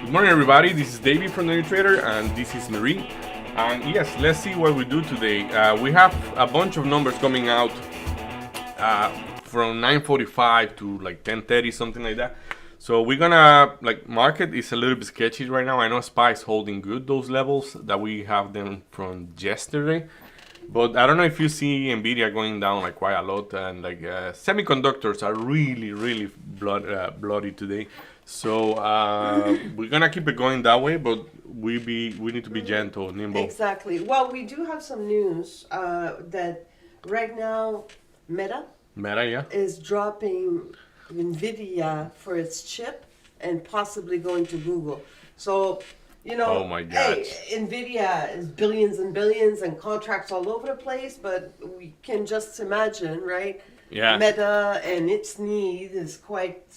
Good morning, everybody. This is David from The New Trader, and this is Marie. And yes, let's see what we do today. We have a bunch of numbers coming out from 9:45 to like 10:30, something like that. So we're gonna market is a little bit sketchy right now. I know SPY is holding good those levels that we have them from yesterday. But I don't know if you see Nvidia going down like quite a lot, and semiconductors are really bloody today. So we're gonna keep it going that way, but we need to be gentle, nimble. Exactly. Well, we do have some news that right now Meta Yeah. is dropping Nvidia for its chip and possibly going to Google. So, Oh my God. hey, Nvidia is billions and billions and contracts all over the place, but we can just imagine, right? Yeah. Meta and its need is quite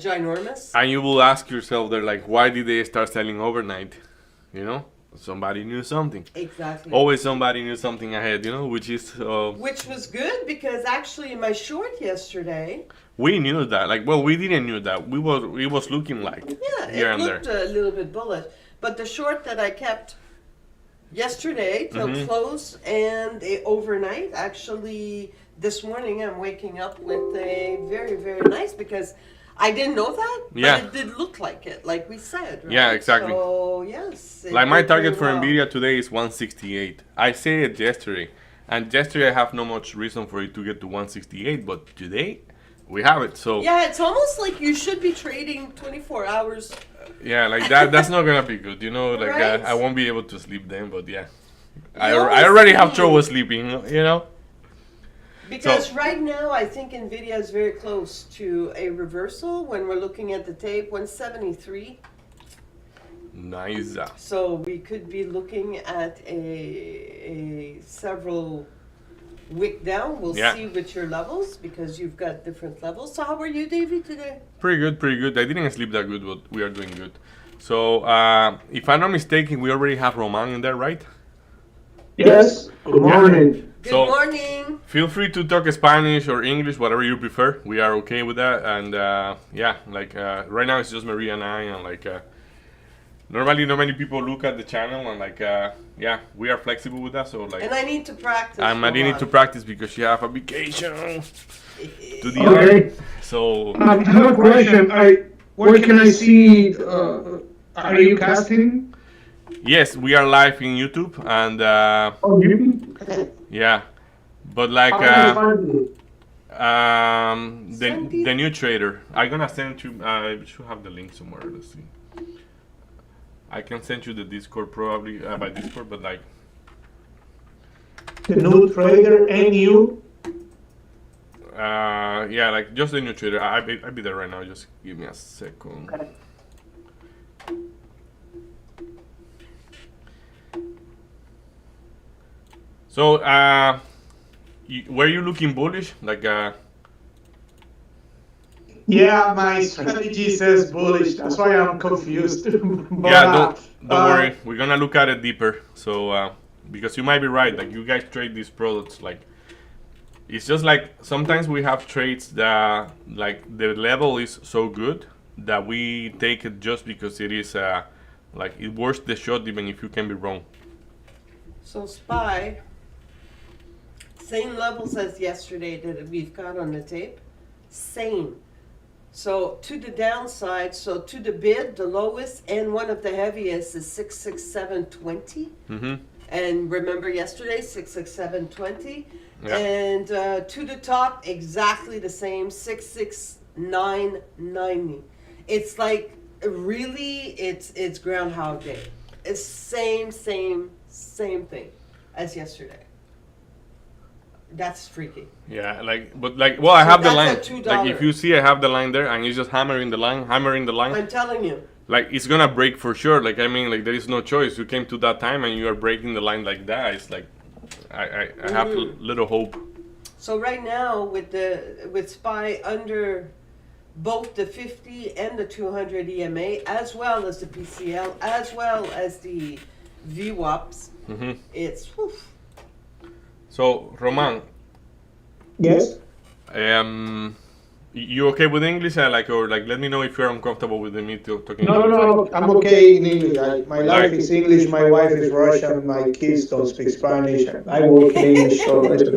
ginormous. And you will ask yourself, they're like, why did they start selling overnight? You know, somebody knew something. Exactly. Always somebody knew something ahead, which is. Which was good because actually in my short yesterday. We knew that. We didn't knew that. It was looking like. Yeah, here it and looked there. a little bit bullish. But the short that I kept yesterday till close and overnight, actually this morning I'm waking up with a very, very nice because I didn't know that, Yeah. but it did look like it, like we said. Right? Yeah, exactly. So, yes. Like my did target very for well. Nvidia today is 168. I said it yesterday, and yesterday I have no much reason for it to get to 168, but today we have it. So Yeah, it's almost like you should be trading 24 hours. yeah, like that's not gonna be good, Right? I won't be able to sleep then. But yeah, I always already have need- trouble sleeping. Because right now, I think Nvidia is very close to a reversal when we're looking at the tape, 173. Nice. So we could be looking at a several wick down. We'll Yeah. see with your levels because you've got different levels. So how are you, Davey, today? Pretty good. I didn't sleep that good, but we are doing good. So if I'm not mistaken, we already have Roman in there, right? Yes, good morning. Good So- morning. Feel free to talk Spanish or English, whatever you prefer. We are okay with that. And right now it's just Maria and I, and normally not many people look at the channel, and we are flexible with that. So And I need to practice. and Maria need to Roman. practice because she have a vacation to the Okay. other. So I have a question. Where can I see? Are you casting? yes, we are live in YouTube, and Oh, you? yeah, but How can I find you? Send it. the new trader. I'm gonna send you. I should have the link somewhere. Let's see. I can send you the Discord probably by Discord, but The new trader and you? just the new trader. I'll be there right now. Just give me a second. So, were you looking bullish? Yeah, my strategy says bullish. That's why I'm confused. But, Yeah, don't worry. We're gonna look at it deeper. So, because you might be right. Like you guys trade these products. It's just like sometimes we have trades that the level is so good that we take it just because it is it worth the shot even if you can be wrong. So SPY, same levels as yesterday that we've got on the tape. Same. So to the downside, so to the bid, the lowest and one of the heaviest is 66720. Mm-hmm. And remember yesterday, 66720. Yeah. And to the top, exactly the same, 66990. It's like really, it's Groundhog Day. It's same thing as yesterday. That's freaky. Yeah, well, I have the that's line. at $2. Like if you see, I have the line there, and it's just hammering the line. I'm telling you. Like it's gonna break for sure. There is no choice. You came to that time and you are breaking the line like that. It's like I have little hope. So right now with SPY under both the 50 and the 200 EMA, as well as the PCL, as well as the VWAPs, it's whew. So Roman, Yes. You okay with English? Or let me know if you're uncomfortable with me talking No, no, English. no. I'm okay in English. My life Like, is English. My wife is Russian. My kids don't speak Spanish. I work in English, so it's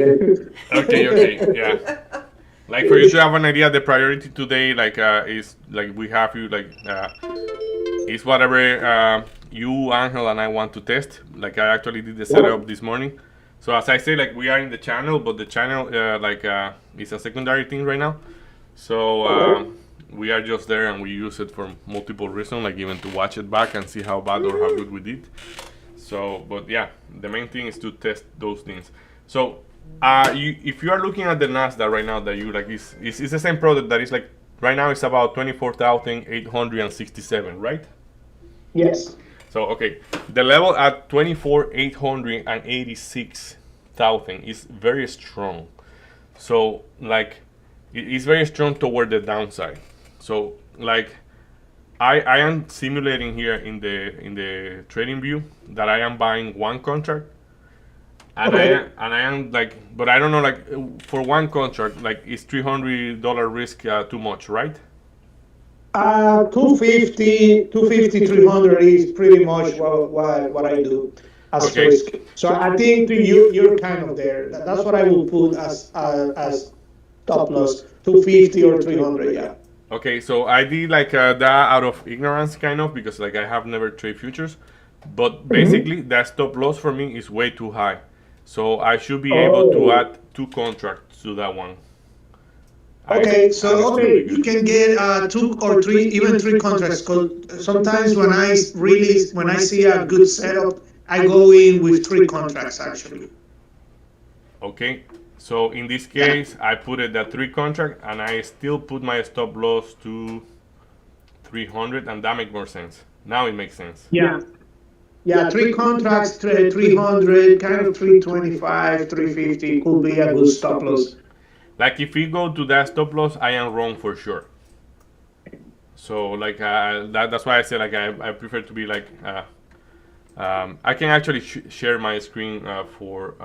okay, yeah. Like for you to have an idea, the priority today, is like we have you is whatever you, Angel, and I want to test. Like I actually did the setup this morning. So as I say, like we are in the channel, but the channel is a secondary thing right now. So we are just there and we use it for multiple reasons, like even to watch it back and see how bad or how good we did. So, but yeah, the main thing is to test those things. So, if you are looking at the Nasdaq right now, that you like is it's the same product that is like right now it's about 24,867, right? Yes. So okay, the level at 24,886,000 is very strong. So like it's very strong toward the downside. So like I am simulating here in the trading view that I am buying one contract, and Okay. I am like, but I don't know, like for one contract, like is $300 risk too much, right? 250, 300 is pretty much what I do as Okay. risk. So I think you're kind of there. That's what I will put as top loss, 250 or 300. Yeah. Okay, so I did like that out of ignorance, kind of, because like I have never traded futures, but basically that stop loss for me is way too high. So I should be able to Oh. add two contracts to that one. Okay, And it so should be okay, you good. can get two or three, even three contracts. 'Cause sometimes when I see a good setup, I go in with three contracts actually. Okay, so in this Yeah. case, I put it at three contract, and I still put my stop loss to 300, and that makes more sense. Now it makes sense. Yeah. Yeah, three contracts, 300, kind of 325, 350 could be a good stop loss. Like if we go to that stop loss, I am wrong for sure. So like that's why I say like I prefer to be like I can actually share my screen for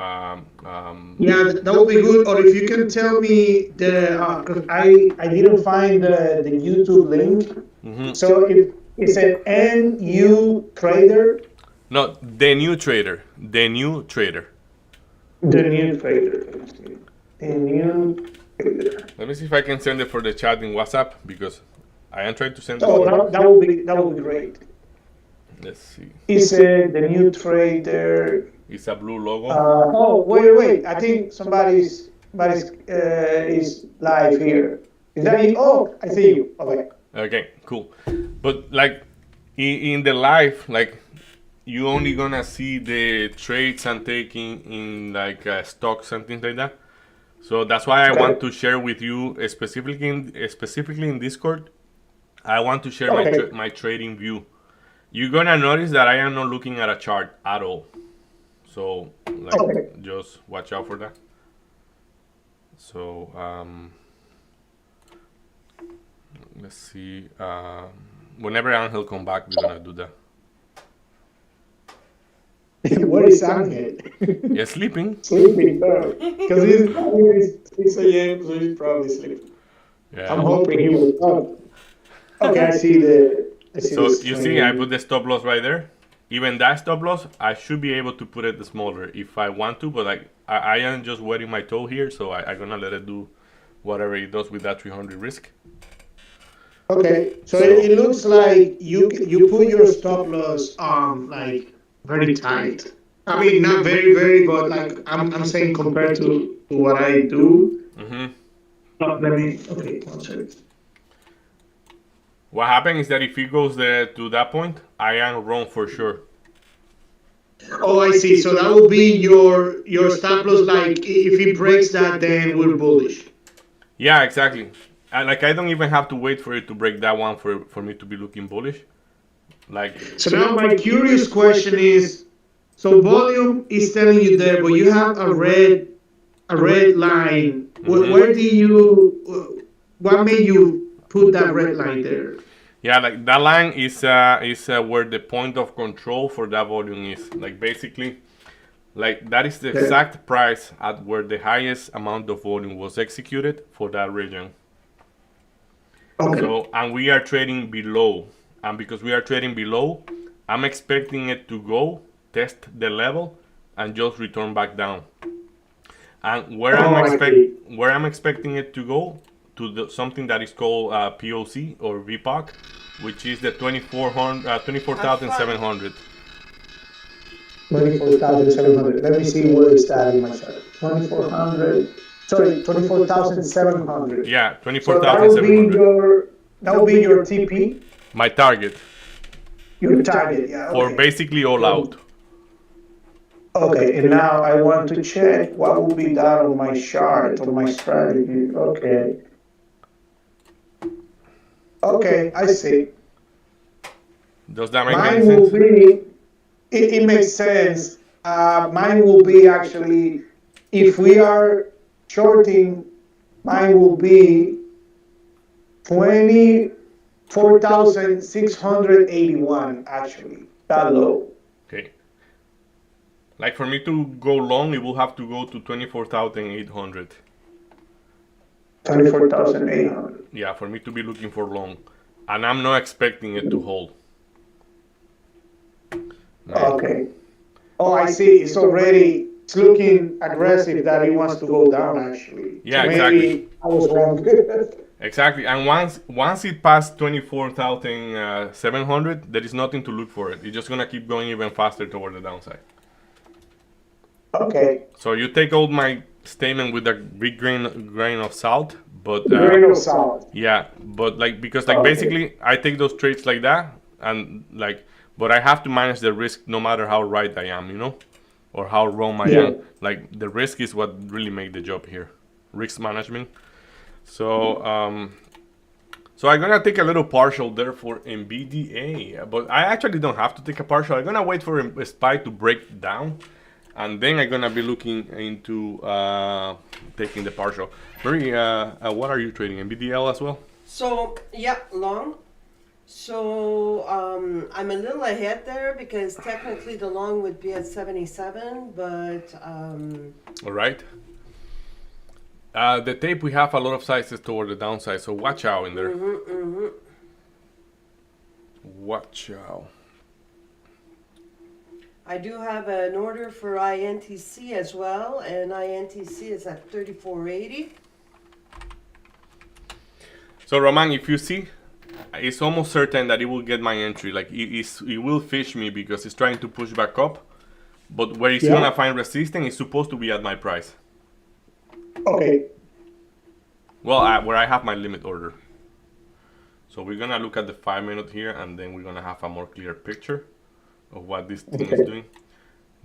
Yeah, that would be good. Or if you can tell me because I didn't find the YouTube link. mhm. So it's an NU Trader, No, the new trader, the new trader. the new trader, the new trader. Let me see if I can send it for the chat in WhatsApp because I am trying to send it Oh, for. that would be great. Let's see. It's the new trader. It's a blue logo. Oh, wait. I think somebody's is live here. Is that you? Oh, I see you. Okay. Okay, cool. But like in the live, like you only gonna see the trades I'm taking in like stocks and things like that. So that's why I want to share with you specifically in Discord. I want to share Okay. my trading view. You're gonna notice that I am not looking at a chart at all. So like Okay. just watch out for that. So let's see. Whenever Angel come back, we're gonna do that. What is Angel? Yeah, sleeping. Sleeping, because it's 6 a.m., so he's probably sleeping. I'm Yeah. hoping he will come. Okay, I see the So you see, I screen. put the stop loss right there. Even that stop loss, I should be able to put it smaller if I want to, but like I am just wetting my toe here, so I'm gonna let it do whatever it does with that 300 risk. Okay, so it looks like you put your stop loss like very tight. I mean, not very, but like I'm saying compared to what I do. Hmm. Let me. Okay, one second. What happens is that if it goes there to that point, I am wrong for sure. Oh, I see. So that will be your stop loss. Like if it breaks that, then we're bullish. Yeah, exactly. Like I don't even have to wait for it to break that one for me to be looking bullish. Like So now my curious question is, so volume is telling you there, but you have a red line. Where do you? What made you put that red line there? yeah, like that line is where the point of control for that volume is. Like basically, like that is the exact price at where the highest amount of volume was executed for that region. Okay. So, and we are trading below. And because we are trading below, I'm expecting it to go, test the level, and just return back down. And where I'm expecting it to go to something that is called POC or VPOC, which is the 24,700. 24,700. Let me see where is that in my chart. 2,400. Sorry, 24,700. Yeah, So that will be 24,700. your TP, My target your target. Yeah. for Okay. basically all out. Okay, and now I want to check what will be done on my chart, on my strategy. Okay. Okay, I see. Does that make any Mine will sense? be, it makes sense. Mine will be actually, if we are shorting, mine will be 24,681 actually, that low. Okay. Like for me to go long, it will have to go to 24,800. 24,800. Yeah, for me to be looking for long. And I'm not expecting it to hold. No. Okay. Oh, I see. It's looking aggressive that it wants to go down actually. Yeah, So exactly. maybe I was wrong. Exactly. And once it passed 24,700, there is nothing to look for it. It's just gonna keep going even faster toward the downside. Okay. So you take out my statement with a big grain of salt, but Grain of salt. yeah, but like because like Okay. basically I take those trades like that and like, but I have to manage the risk no matter how right I am, or how wrong I Yeah. am. Like the risk is what really make the job here, risk management. So so I'm gonna take a little partial there for NVDA, but I actually don't have to take a partial. I'm gonna wait for a SPY to break down, and then I'm gonna be looking into taking the partial. Marie, what are you trading? NVDL as well? So, yeah, long. So, I'm a little ahead there because technically the long would be at 77, but, All right. The tape, we have a lot of sizes toward the downside, so watch out in there. Watch out. I do have an order for INTC as well, and INTC is at 34.80. So Roman, if you see, it's almost certain that it will get my entry. Like it will fish me because it's trying to push back up. But where it's gonna find resistance, it's supposed to be at my price. Okay. Well, where I have my limit order. So we're gonna look at the 5 minute here, and then we're gonna have a more clear picture of what this thing is doing.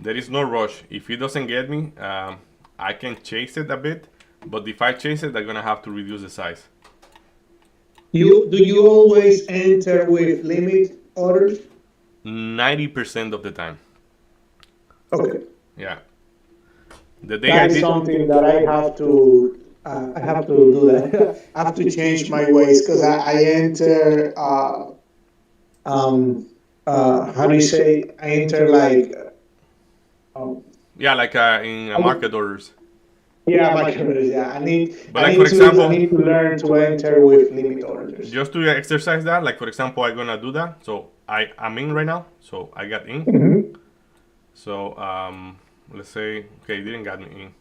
There is no rush. If it doesn't get me, I can chase it a bit. But if I chase it, I'm gonna have to reduce the size. Do you always enter with limit orders? 90% of the time. Okay. Yeah. The day I That is did, something that I have to do that. I have to change my ways because I enter how do you say, I enter like yeah, like in market orders. yeah, my orders. Yeah, I need But like, for example, I need to learn to enter with limit orders. just to exercise that, like for example, I'm gonna do that. So I'm in right now. So I got in. Mhm. So let's say, okay, it didn't get me in.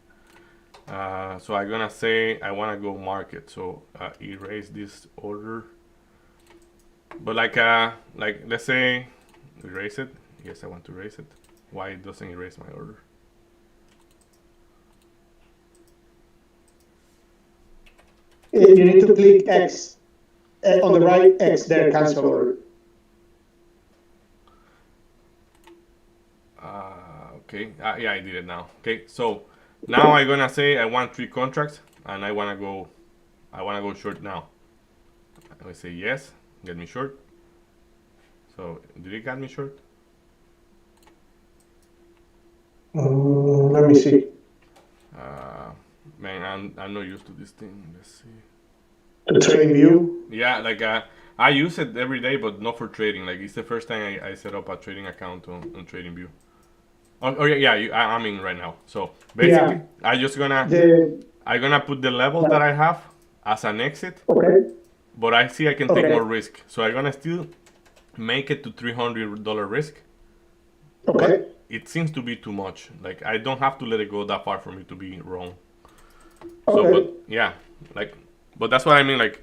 So I'm gonna say I wanna go market. So erase this order. But like let's say erase it. Yes, I want to erase it. Why it doesn't erase my order? You need to click X on the right X there, cancel order. Okay, yeah, I did it now. Okay, so now I'm gonna say I want 3 contracts and I wanna go short now. I say yes, get me short. So did it get me short? Let me see. Man, I'm not used to this thing. Let's see. The trading view. Yeah, like I use it every day, but not for trading. Like it's the first time I set up a trading account on TradingView. Oh yeah, I'm in right now. So basically, I'm just gonna I'm gonna put the level that I have as an exit. Okay. but I see I can take Okay. more risk. So I'm gonna still make it to $300 risk. Okay. It seems to be too much. Like I don't have to let it go that far for me to be wrong. So, Okay. but yeah, like, but that's what I mean. Like,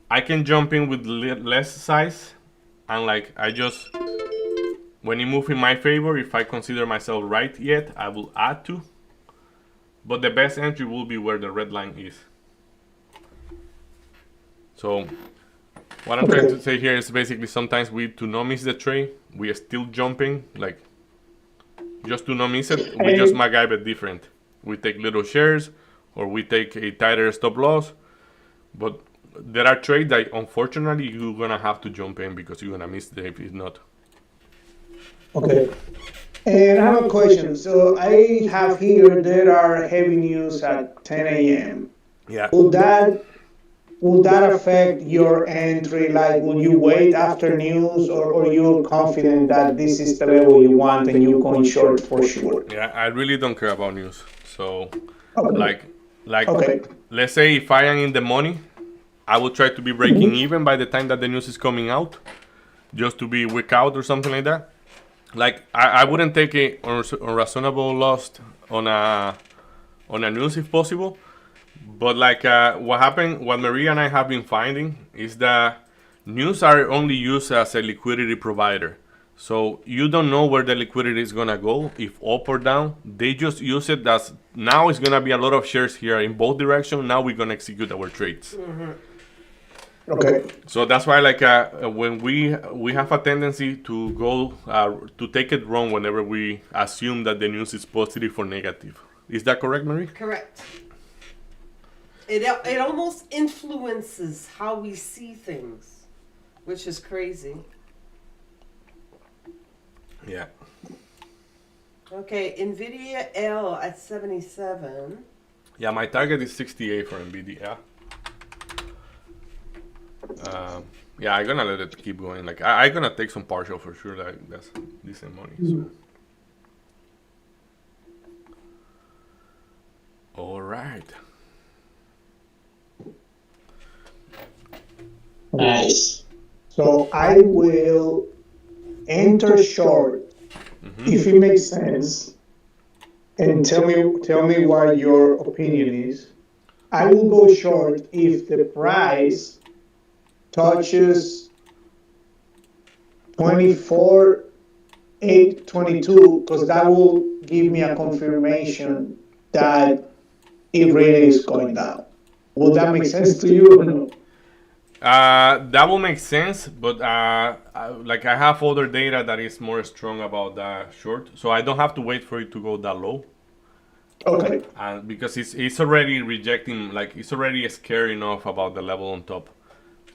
I can jump in with less size, and like I just when it move in my favor, if I consider myself right yet, I will add to. But the best entry will be where the red line is. So what I'm trying to say here is basically sometimes to not miss the trade, we are still jumping, like just to not miss it, we just MacGyver it different. We take little shares or we take a tighter stop loss. But there are trades that unfortunately you're gonna have to jump in because you're gonna miss it if it's not. Okay. And I have a question. So I have here there are heavy news at 10 a.m. Yeah. Would that affect your entry? Like, will you wait after news, or you're confident that this is the level you want and you're going short for sure? Yeah, I really don't care about news. So Okay. like Okay. let's say if I am in the money, I will try to be breaking even by the time that the news is coming out, just to be weak out or something like that. Like I wouldn't take a unreasonable loss on a news if possible. But like what Maria and I have been finding is that news are only used as a liquidity provider. So you don't know where the liquidity is gonna go, if up or down. They just use it as now it's gonna be a lot of shares here in both directions. Now we're gonna execute our trades. Okay. So that's why like when we have a tendency to go to take it wrong whenever we assume that the news is positive or negative. Is that correct, Marie? Correct. It almost influences how we see things, which is crazy. Yeah. Okay, NVIDIA L at 77. Yeah, my target is 68 for NVIDIA. Yeah, I'm gonna let it keep going. Like I'm gonna take some partial for sure. Like that's decent money. So. All right. Nice. So I will enter short if it makes sense, and tell me what your opinion is. I will go short if the price touches 24,822, because that will give me a confirmation that it really is going down. Will that make sense to you or no? That will make sense, but like I have other data that is more strong about that short, so I don't have to wait for it to go that low. Okay. Because it's already rejecting, like it's already scared enough about the level on top,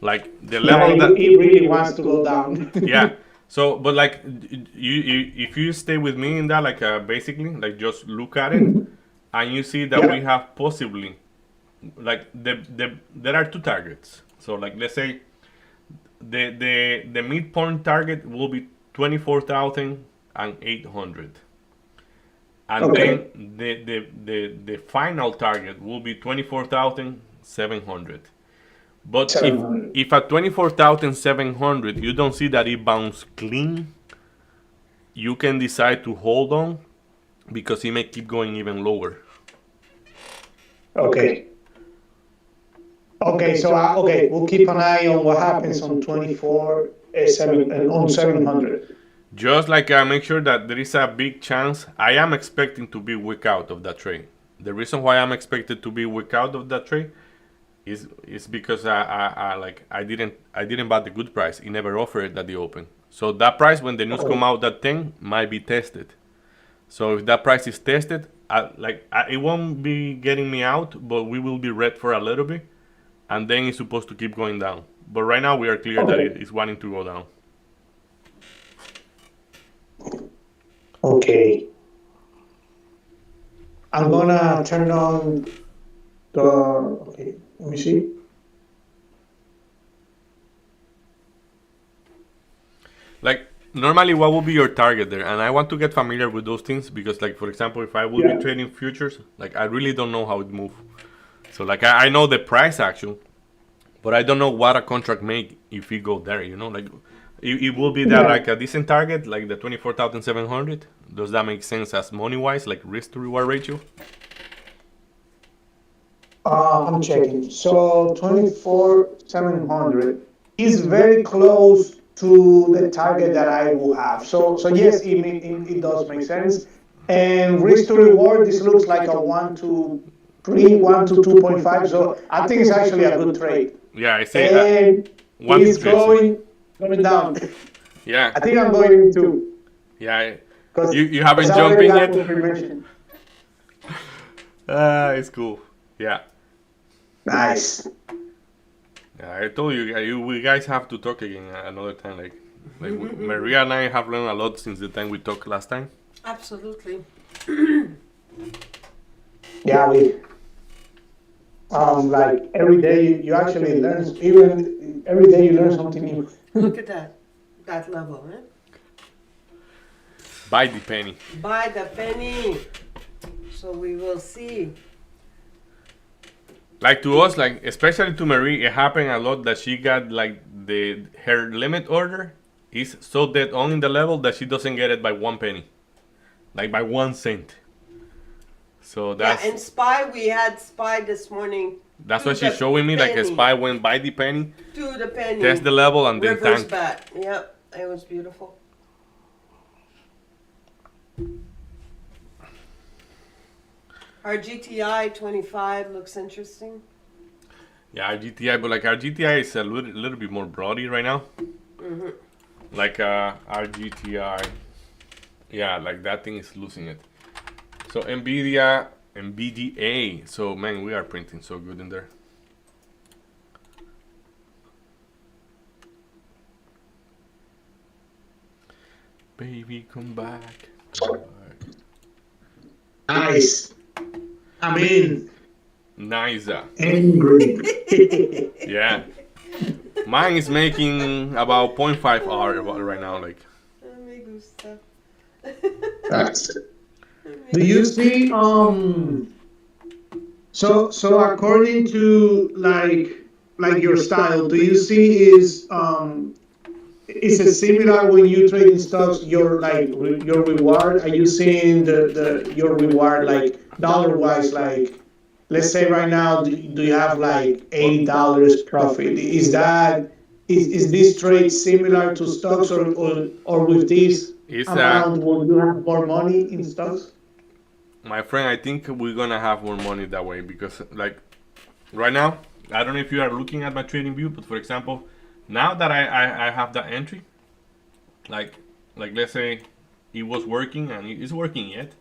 like the level that it really wants to go down. yeah. So, but like you if you stay with me in that, like basically, like just look at it, and you see that we have possibly, like there are two targets. So like let's say the midpoint target will be 24,800, and then the final target will be 24,700. But if at 24,700 you don't see that it bounced clean, you can decide to hold on because it may keep going even lower. Okay. Okay, so we'll keep an eye on what happens on 700. Just like make sure that there is a big chance. I am expecting to be weak out of that trade. The reason why I'm expected to be weak out of that trade is because I didn't buy the good price. It never offered at the open. So that price when the news come out that thing might be tested. So if that price is tested, it won't be getting me out, but we will be red for a little bit. And then it's supposed to keep going down. But right now we are clear that it is wanting to go down. Okay. I'm gonna turn on the. Okay, let me see. Like normally, what would be your target there? And I want to get familiar with those things because, like for example, if I would be trading futures, like I really don't know how it moves. So like I know the price action, But I don't know what a contract make if we go there. You know, like it will be that Yeah. like a decent target, like the 24,700. Does that make sense as money wise, like risk to reward ratio? I'm checking. So 24,700 is very close to the target that I will have. So yes, it does make sense. And risk to reward, this looks like a 1 to 3, 1 to 2.5. So I think it's actually a good trade. Yeah, I say And one it to is three. going down. Yeah, I think I'm going to. yeah. Because You haven't jumped in yet. confirmation. It's cool. Yeah. Nice. Yeah, I told you, we guys have to talk again another time. Maria and I have learned a lot since the time we talked last time. Absolutely. Yeah, we like every day you actually learn, even every day you learn something new. Look at that level, eh? Buy the penny. By the penny. So we will see. Like to us, like especially to Marie, it happened a lot that she got like her limit order is so dead on in the level that she doesn't get it by 1 penny, like by 1 cent. So that's Yeah, and SPY, we had SPY this morning that's to what she's the showing me. Like a penny. spy went by the penny, to the penny. test the level, and then Reverse tank. back. Yep, it was beautiful. Our GTI 25 looks interesting. Yeah, our GTI, but like our GTI is a little bit more broady right now. Like our GTI, yeah, like that thing is losing it. So NVIDIA, NVDA. So man, we are printing so good in there. Baby, come back. Come back. Nice. I mean, Nice. angry. Yeah. Mine is making about 0.5 hour right now. Like, Me gusta. That's it. Do you see so according to like your style, do you see is it similar when you trade in stocks your your reward? Are you seeing the your reward like dollar wise, like let's say right now do you have like $80 profit? Is this trade similar to stocks or with this it's amount will you have more money in stocks? my friend, I think we're gonna have more money that way because, like, right now, I don't know if you are looking at my trading view, but for example, now that I have that entry, like let's say it was working and it's working yet,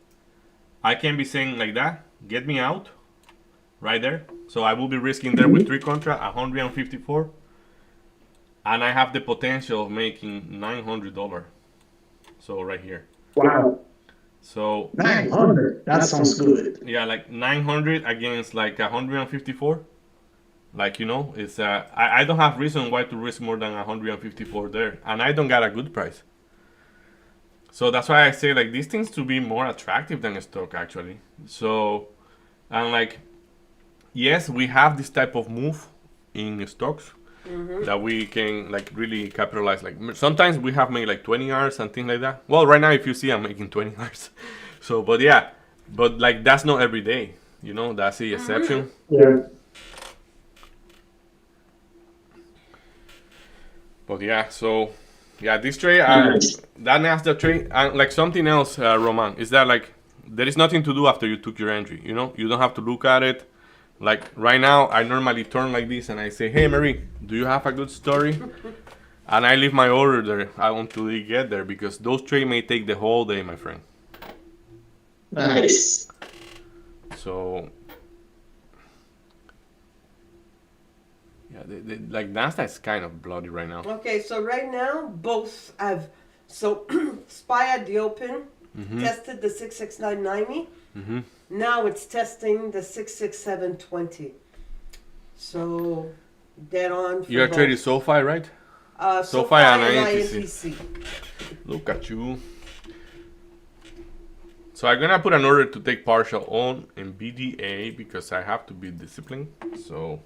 I can be saying like that, get me out, right there. So I will be risking there with 3 contra, 154, and I have the potential of making $900. So right here. Wow. So 900. That sounds good. yeah, like 900 against like 154. Like, you know, it's I don't have reason why to risk more than 154 there, and I don't got a good price. So that's why I say like these things to be more attractive than a stock actually. So, and like, yes, we have this type of move in stocks that we can like really capitalize. Like sometimes we have made like 20 hours and things like that. Well, right now if you see I'm making 20 hours. So, but yeah, but like that's not every day. You know, that's the exception. Yeah. But yeah, so yeah, this trade, that Nasdaq trade, and like something else, Roman, is that like there is nothing to do after you took your entry. You know, you don't have to look at it. Like right now, I normally turn like this and I say, "Hey, Marie, do you have a good story?" And I leave my order there until they get there because those trades may take the whole day, my friend. Nice. So yeah, like Nasdaq is kind of bloody right now. Okay, so right now both have. So SPY at the open tested the 66990. Now it's testing the 66720. So dead on. For You are both. trading SoFi, right? SoFi and and INTC. INTC. Look at you. So I'm gonna put an order to take partial on in BDA because I have to be disciplined. So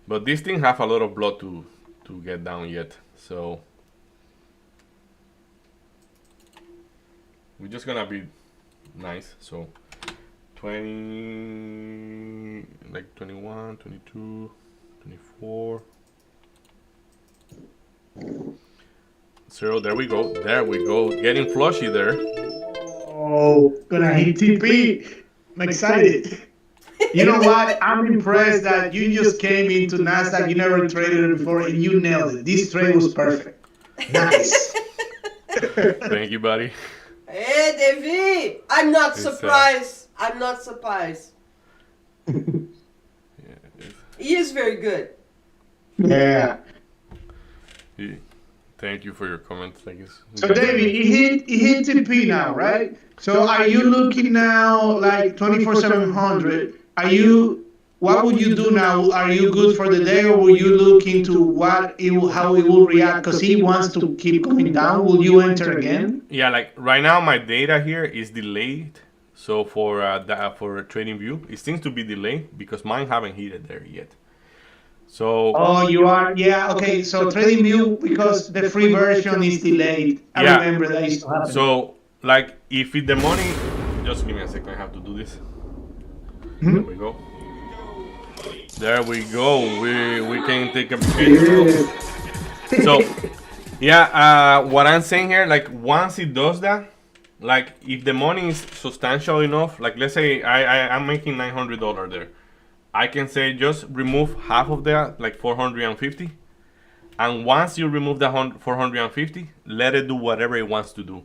But this thing have a lot of blood to get down yet. So we're just gonna be nice. So 20, like 21, 22, 24. 0, there we go. There we go. Getting flushy there. Oh, gonna hit TP. I'm excited. You know what? I'm impressed that you just came into NASDAQ. You never traded it before and you nailed it. This trade was perfect. Nice. Thank you, buddy. Hey, David! I'm not It's, surprised. I'm not surprised. Yeah, He is very good. Yeah. thank you for your comments. Thank you. So David, it hit TP now, right? So are you looking now like 24/700? What would you do now? Are you good for the day, or will you look into how it will react? Because he wants to keep going down. Will you enter again? Yeah, like right now my data here is delayed. So for TradingView, it seems to be delayed because mine haven't hit it there yet. So Oh, you are? Yeah, okay. So TradingView, because the free version is delayed. I Yeah. remember that used to happen. so like if the money, just give me a second. I have to do this. There we go. There we go. We can take a picture. So yeah, what I'm saying here, like once it does that, like if the money is substantial enough, like let's say I'm making $900 there, I can say just remove half of that, like 450, and once you remove the 450, let it do whatever it wants to do.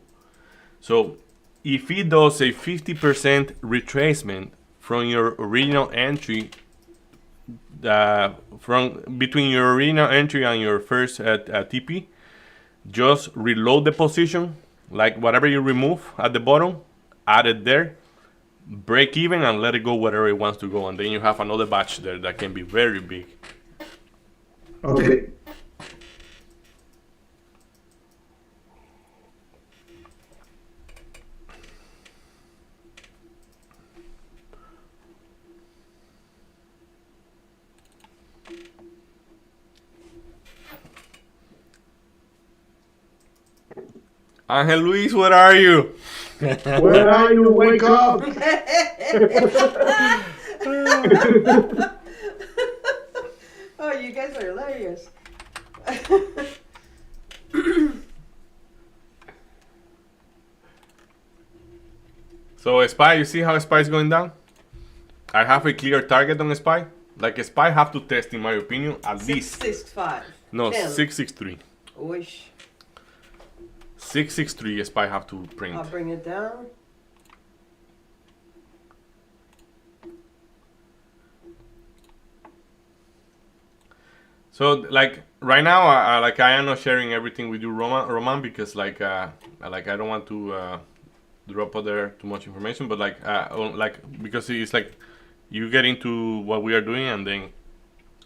So if it does a 50% retracement from your original entry, from between your original entry and your first TP, just reload the position, like whatever you remove at the bottom, add it there, break even, and let it go wherever it wants to go, and then you have another batch there that can be very big. Okay. Angel Luis, where are you? Where are you? Wake up! Oh, you guys are hilarious. So SPY, you see how SPY is going down? I have a clear target on SPY. Like SPY have to test, in my opinion, at least 665. no 10. 663. Wish. 663 SPY have to print. I'll bring it down. So like right now, I am not sharing everything with you, Roman, because like I don't want to drop out there too much information, but like because it's like you get into what we are doing, and then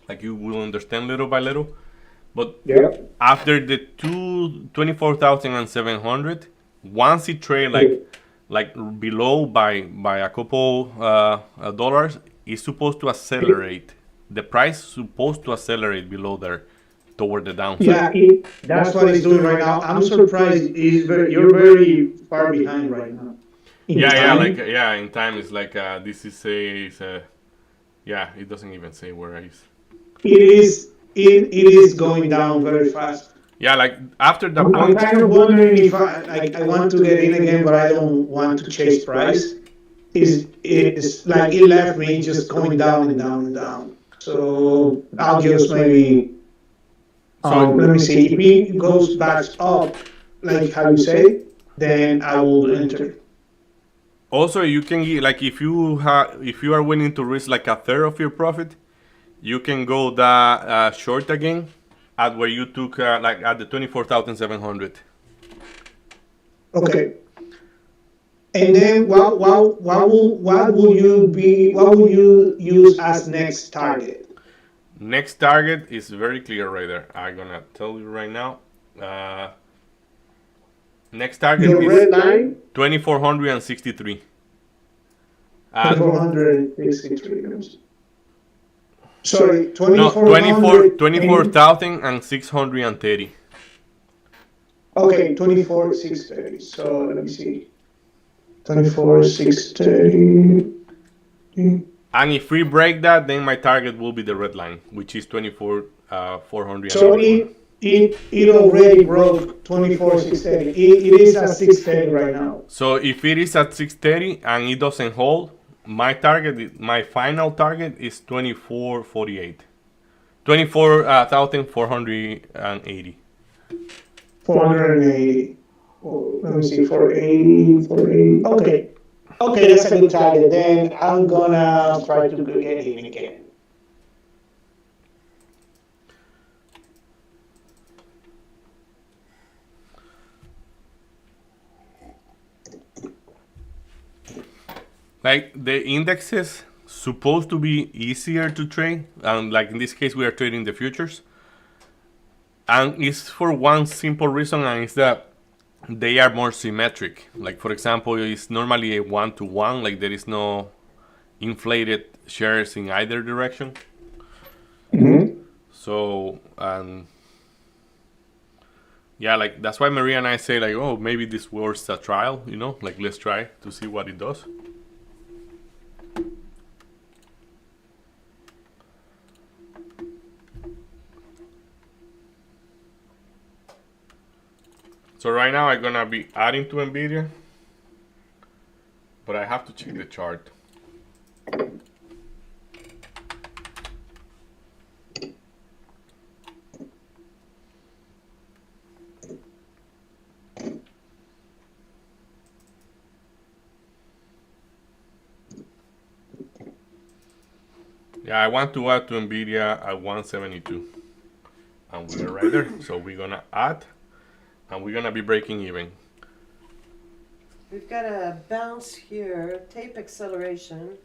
like you will understand little by little. But Yeah. after the 24,700, once it trade like below by a couple dollars, it's supposed to accelerate. The price is supposed to accelerate below there toward the downside. Yeah, that's what it's doing right now. I'm surprised. You're very far behind right now. In Yeah, time. in time it's like this is yeah, it doesn't even say where it is. It is going down very fast. Yeah, like after the I'm point. kind of wondering if I want to get in again, but I don't want to chase price. It's like it left me just going down and down and down. So I'll just maybe let me see. If it goes back up, like how you say, then I will enter. Also, you can get, like if you are willing to risk like a third of your profit, you can go the short again at where you took like at the 24,700. Okay. And then what will you use as next target? Next target is very clear right there. I'm gonna tell you right now. Next target Your red is line, 2463. 463. Sorry, No, 2400. 24,630. Okay, 24,630. So let me see. 24,630. And if we break that, then my target will be the red line, which is 24,400. So it already broke 24,630. It is at 630 right now. So if it is at 630 and it doesn't hold, my final target is 2448. 24,480. 480. Oh, let me see, 480, 480. Okay. Okay, that's a good target. Then I'm gonna try to get in again. Like the indexes supposed to be easier to trade, and like in this case we are trading the futures, and it's for one simple reason, and it's that they are more symmetric. Like for example, it's normally a 1-to-1, like there is no inflated shares in either direction. So yeah, like that's why Maria and I say like, oh, maybe this worth a trial, like let's try to see what it does. So right now I'm gonna be adding to Nvidia, but I have to check the chart. Yeah, I want to add to Nvidia at 172, and we're right there. So we're gonna add, and we're gonna be breaking even. We've got a bounce here, tape acceleration.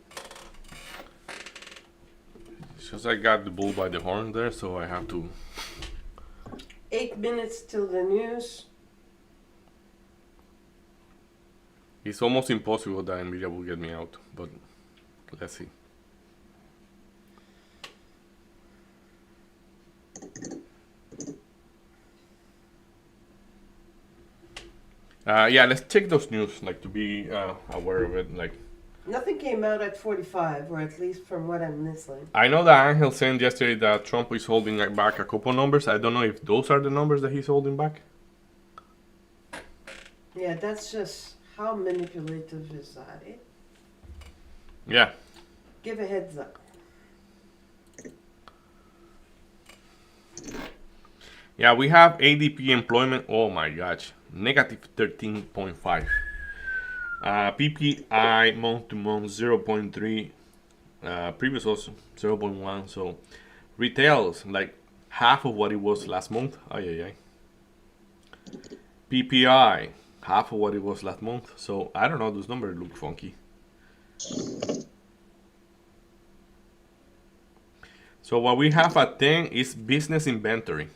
It's just I got the bull by the horn there, so I have to. 8 minutes till the news. It's almost impossible that Nvidia will get me out, but let's see. Yeah, let's check those news, like to be aware of it. Like, Nothing came out at 45, or at least from what I'm listening. I know that Angel said yesterday that Trump is holding back a couple numbers. I don't know if those are the numbers that he's holding back. Yeah, that's just how manipulative is that, eh? Yeah. Give a heads up. Yeah, we have ADP employment. Oh my gosh, negative 13.5. PPI month to month 0.3. Previous was 0.1. So retails like half of what it was last month. PPI half of what it was last month. So I don't know. Those numbers look funky. So what we have at 10 is business inventory.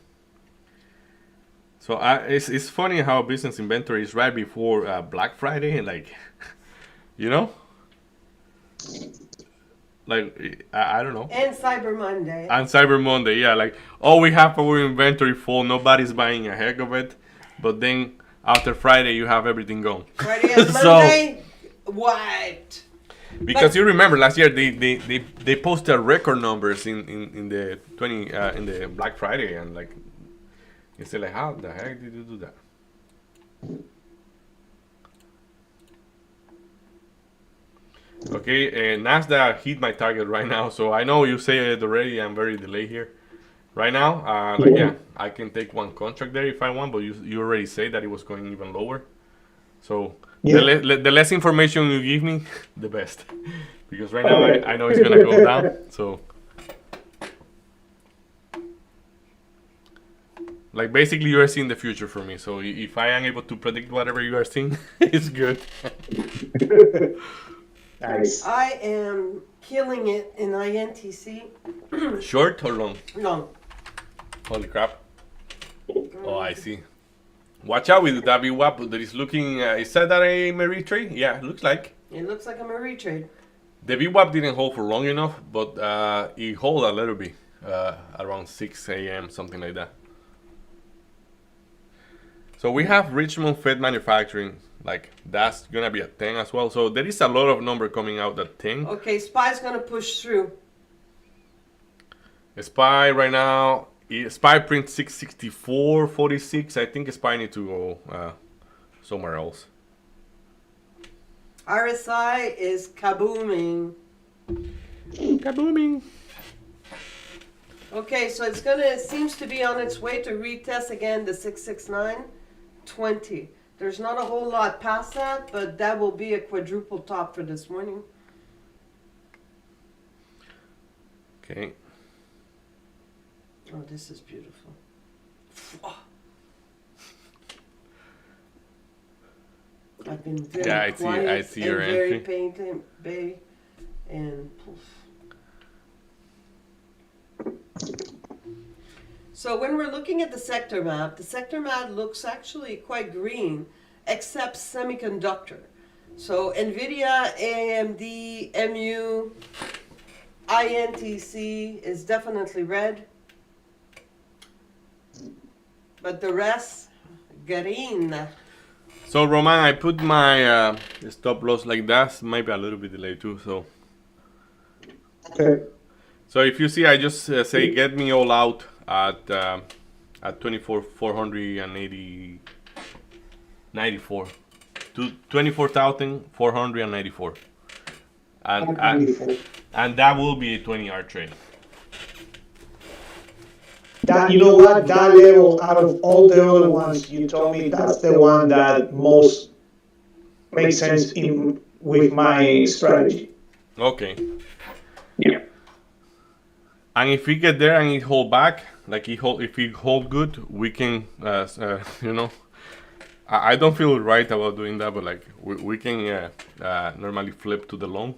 So it's funny how business inventory is right before Black Friday, like, like I don't know. And Cyber Monday. And Cyber Monday, yeah, like we have our inventory full, nobody's buying a heck of it, but then after Friday you have everything gone. Friday and Monday, what? Because you remember last year they posted record numbers in the in the Black Friday, and like. You say like, how the heck did you do that? Okay, and NASDAQ hit my target right now. So I know you say it already. I'm very delayed here. Right now, I can take one contract there if I want, but you already say that it was going even lower. So the less information you give me, the best. Because right now I know it's gonna go down. So. Like basically you are seeing the future for me. So if I am able to predict whatever you are seeing, it's good. Nice. I am killing it in INTC. Short or long? Long. Holy crap. Oh, I see. Watch out with that VWAP that is looking, is that a Marie trade? Yeah, it looks like. It looks like I'm a retrade. The VWAP didn't hold for long enough, but it hold a little bit, around 6 a.m., something like that. So we have Richmond Fed Manufacturing, like that's gonna be a 10 as well. So there is a lot of number coming out at 10. Okay, SPY's gonna push through. SPY right now, SPY print 664.46. I think SPY need to go somewhere else. RSI is kabooming. Kabooming. Okay, so it seems to be on its way to retest again the 669.20. There's not a whole lot past that, but that will be a quadruple top for this morning. Okay. Oh, this is beautiful. I've been very Yeah, quiet I see your and very entry. patient, and poof. So when we're looking at the sector map looks actually quite green, except semiconductor. So NVIDIA, AMD, MU, INTC is definitely red. But the rest, green. So Roman, I put my stop loss like that. Maybe a little bit delayed too. So Okay. so if you see, I just say get me all out at 24,494 to 24,494, and that will be a 20-hour trade. That, you know what, that level out of all the other ones you told me, that's the one that most makes sense with my strategy. Okay. Yeah. And if we get there and it hold back, like if it hold good, we can, you know, I don't feel right about doing that, but like we can normally flip to the long.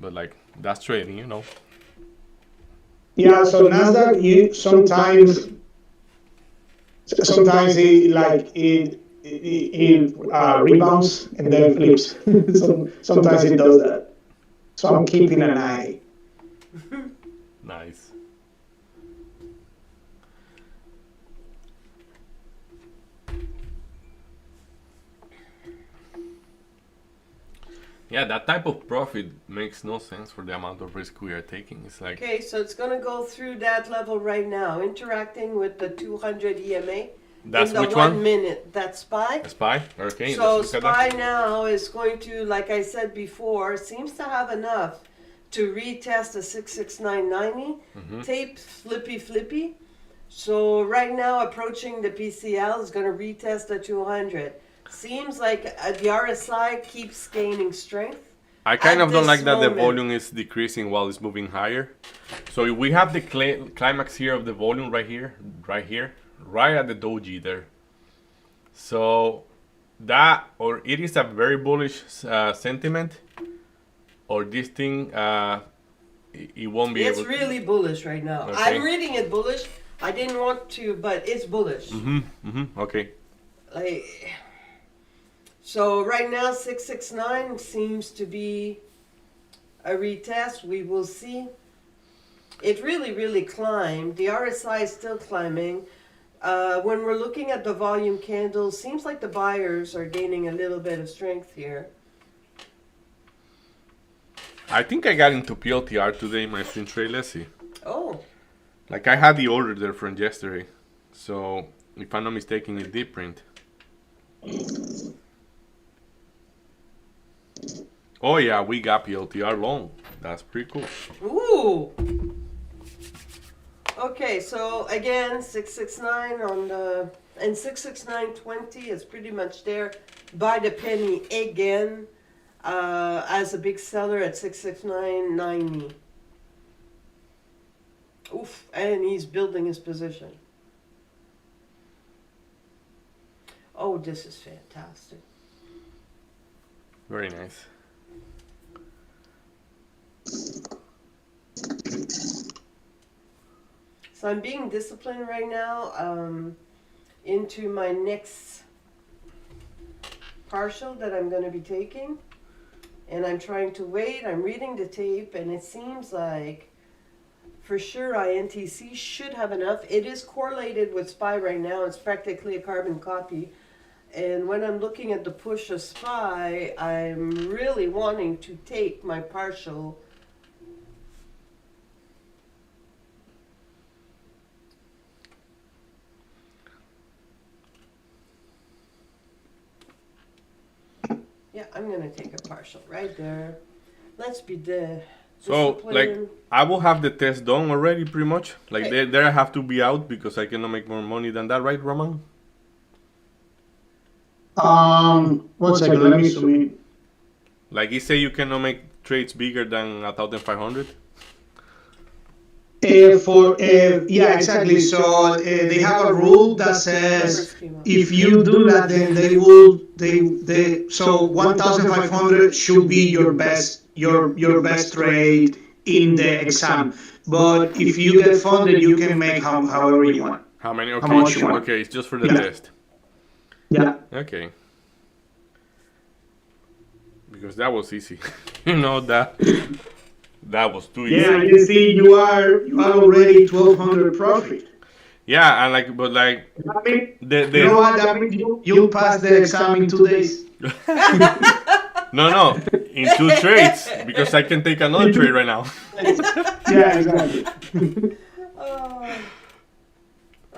But like that's trading, you know. Yeah, so Nasdaq, sometimes it rebounds and then flips. Sometimes it does that. So I'm keeping an eye. Nice. Yeah, that type of profit makes no sense for the amount of risk we are taking. It's like, Okay, so it's gonna go through that level right now, interacting with the 200 EMA. that's in the which 1 one? minute, that SPY. SPY? Okay, So let's look at SPY now is going to, like I said before, seems to have enough to retest the 66990. Tape flippy. So right now approaching the PCL is going to retest the 200. Seems like the RSI keeps gaining strength. I kind at of don't this like that the moment. volume is decreasing while it's moving higher. So if we have the climax here of the volume right here, right at the doji there. So that, or it is a very bullish sentiment, or this thing, it won't be It's able really bullish right now. Okay. I'm reading it bullish. I didn't want to, but it's bullish. Okay. Like, so right now 669 seems to be a retest. We will see. It really climbed. The RSI is still climbing. When we're looking at the volume candles, seems like the buyers are gaining a little bit of strength here. I think I got into PLTR today in my swing trade. Let's see. Oh, Like I had the order there from yesterday. So if I'm not mistaken, it did print. Oh yeah, we got PLTR long. That's pretty cool. ooh. Okay, so again, 669 on the, and 669.20 is pretty much there by the penny again, as a big seller at 669.90. Oof, and he's building his position. Oh, this is fantastic. Very nice. So I'm being disciplined right now into my next partial that I'm going to be taking. and I'm trying to wait. I'm reading the tape, and it seems like for sure INTC should have enough. It is correlated with SPY right now. It's practically a carbon copy. And when I'm looking at the push of SPY, I'm really wanting to take my partial. Yeah, I'm gonna take a partial right there. Let's be the So, like, disciplined. I will have the test done already, pretty much. Like, Okay. there I have to be out because I cannot make more money than that, right, Roman? One second, let me zoom in. Like, you say you cannot make trades bigger than 1,500. Yeah, exactly. So they have a rule that says if you do that, then so 1,500 should be your best trade in the exam. But if you get funded, you can make however you want. How many? Okay, How much you want. okay, it's just for the Yeah. test. Yeah. Okay. Because that was easy. You know that was too easy. Yeah, you see, you are already 1,200 profit. Yeah, and like, but like I mean, the you know what? That means you'll pass the exam in 2 days. no, in 2 trades because I can take another trade right now. Yeah, exactly. Oh.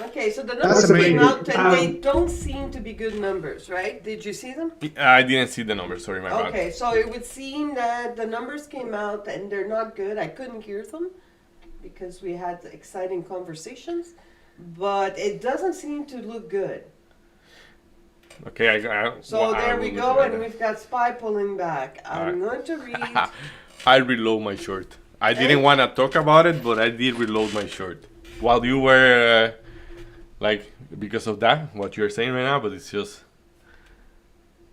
Okay, so the That's numbers came amazing. out and they don't seem to be good numbers, right? Did you see them? I didn't see the number. Sorry, my bad. Okay, so it would seem that the numbers came out and they're not good. I couldn't hear them because we had exciting conversations, but it doesn't seem to look good. Okay, So well, I there will we look go, at and it. we've got SPY pulling back. I'm going to read. I reload my short. I didn't want to talk about it, but I did reload my short while you were like because of that what you're saying right now. But it's just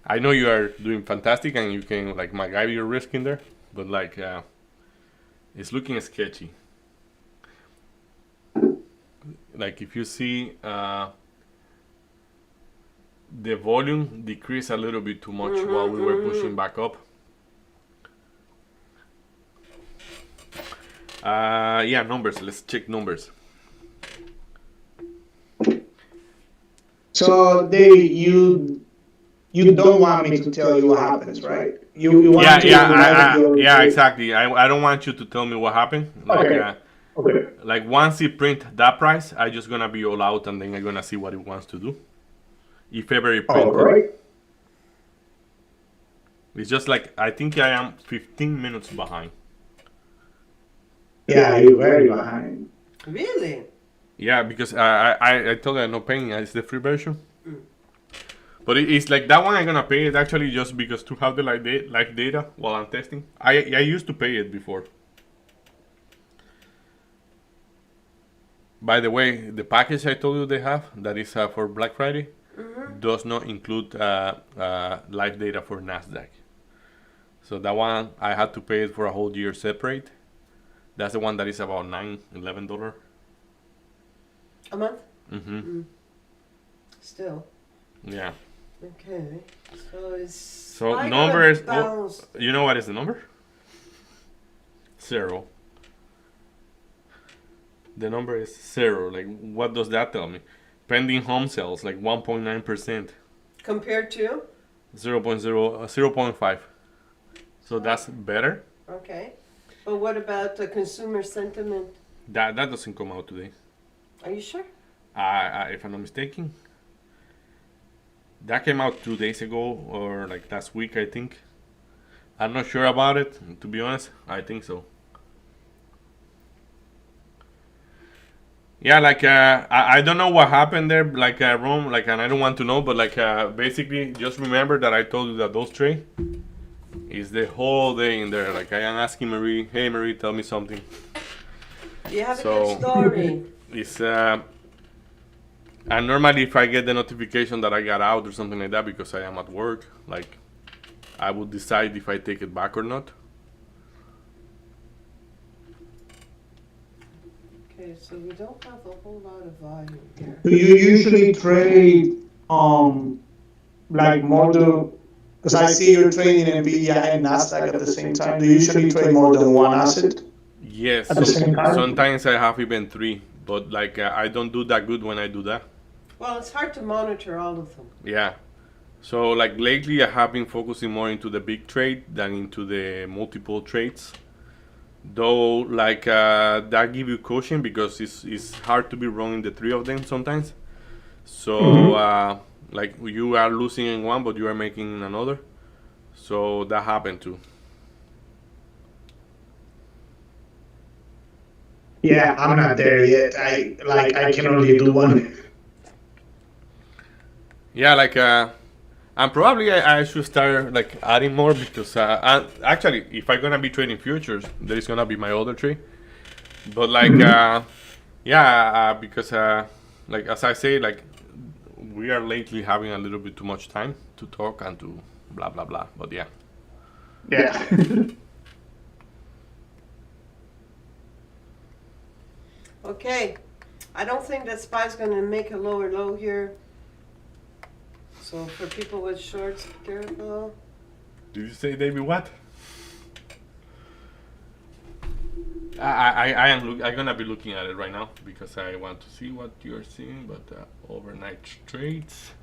I know you are doing fantastic and you can like MacGyver your risk in there, but like it's looking sketchy. Like if you see the volume decreased a little bit too much while we were pushing back up. Yeah, numbers. Let's check numbers. So you don't want me to tell you what happens, right? You want Yeah, to yeah, exactly. I don't want you to tell me what happened. Like, Okay. Okay. like once it print that price, I just gonna be all out, and then I'm gonna see what it wants to do. If ever it print All it. right. It's just like I think I am 15 minutes behind. Yeah, you're very behind. Really? Yeah, because I told you I'm not paying. It's the free version. But it's like that one I'm gonna pay it actually just because to have the live data while I'm testing. I used to pay it before. By the way, the package I told you they have that is for Black Friday does not include live data for Nasdaq. So that one I had to pay it for a whole year separate. That's the one that is about $11. A month? Mm-hmm. Still. Yeah. Okay. So it's. So SPY numbers. gonna bounce. You know what is the number? 0. The number is 0. Like, what does that tell me? Pending home sales, like 1.9%. Compared to? 0.5. So that's better. Okay. But what about the consumer sentiment? That doesn't come out today. Are you sure? If I'm not mistaken. That came out 2 days ago or like last week, I think. I'm not sure about it, to be honest. I think so. Yeah, like I don't know what happened there, like Rome, like, and I don't want to know, but like basically, just remember that I told you that those trade is the whole day in there. Like I am asking Marie, hey Marie, tell me something. You have a So- good story. It's and normally if I get the notification that I got out or something like that because I am at work, like I would decide if I take it back or not. Okay, so we don't have a whole lot of volume here. Do you usually trade like Because I see you're trading Nvidia and Nasdaq at the same time. Do you usually trade more than one asset Yes, at the same time? sometimes I have even three, but like I don't do that good when I do that. Well, it's hard to monitor all of them. Yeah. So like lately I have been focusing more into the big trade than into the multiple trades. Though like that give you caution because it's hard to be wrong in the three of them sometimes. So like you are losing in one but you are making in another. So that happened too. Yeah, I'm not there yet. I can only do one. Yeah, like and probably I should start like adding more because actually if I'm gonna be trading futures, there is gonna be my other trade. But like yeah, because like as I say, like we are lately having a little bit too much time to talk and to blah blah blah. But yeah, Yeah. Okay, I don't think that SPY's going to make a lower low here. So for people with shorts, be careful. did you say David what? I'm gonna be looking at it right now because I want to see what you're seeing. But overnight trades.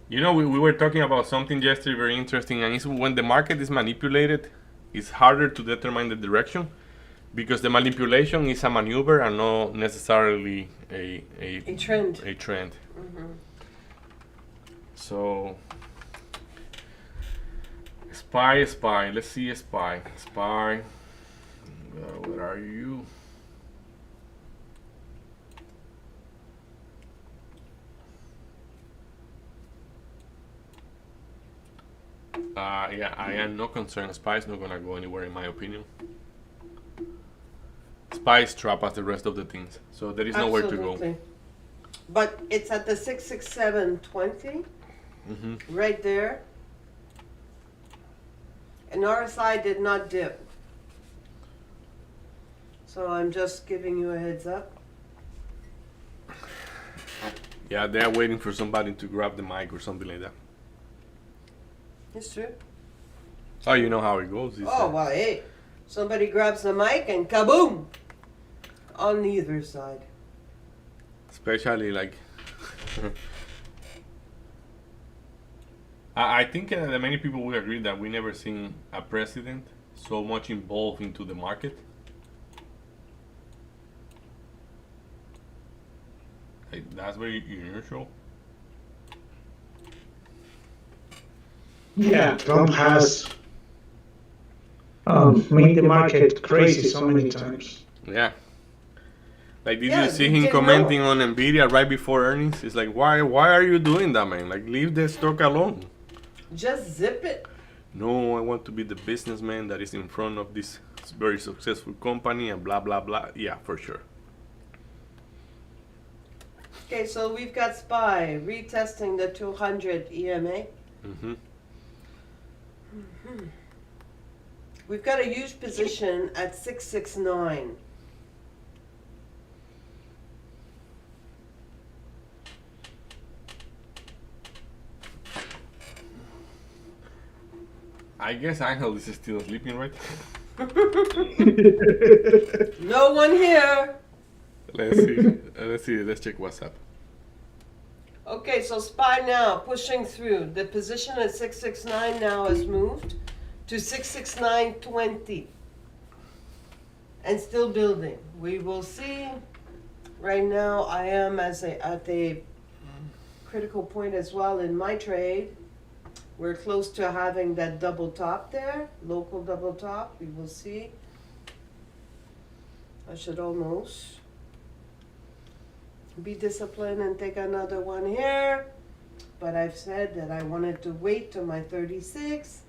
You know, we were talking about something yesterday very interesting, and it's when the market is manipulated, it's harder to determine the direction because the manipulation is a maneuver and not necessarily A trend. A trend. So, SPY. Let's see SPY. SPY. Where are you? Yeah, I am not concerned. SPY is not gonna go anywhere, in my opinion. SPY is trapped as the rest of the things, so there is nowhere to go. Absolutely. But it's at the 667.20, right there. And RSI did not dip. So I'm just giving you a heads up. Yeah, they're waiting for somebody to grab the mic or something like that. It's true. Oh, you know how it goes. Oh, well, hey, somebody grabs the mic and kaboom! On either side. Especially like I think that many people will agree that we never seen a president so much involved into the market. Like, that's very unusual. Yeah, Trump has made the market crazy so many times. Yeah. Like, did Yeah, you see you him didn't commenting on Nvidia right before earnings? It's like, why are you doing that, man? Like, leave the stock alone. Just zip it. No, I want to be the businessman that is in front of this very successful company and blah blah blah. Yeah, for sure. Okay, so we've got SPY retesting the 200 EMA. We've got a huge position at 669. I guess Angel is still sleeping, right? No one here. Let's see. Let's see. Let's check WhatsApp. Okay, so SPY now pushing through. The position at 669 now has moved to 669.20 and still building. We will see. Right now I am at a critical point as well in my trade. We're close to having that double top there, local double top. We will see. I should almost be disciplined and take another one here. But I've said that I wanted to wait till my 36.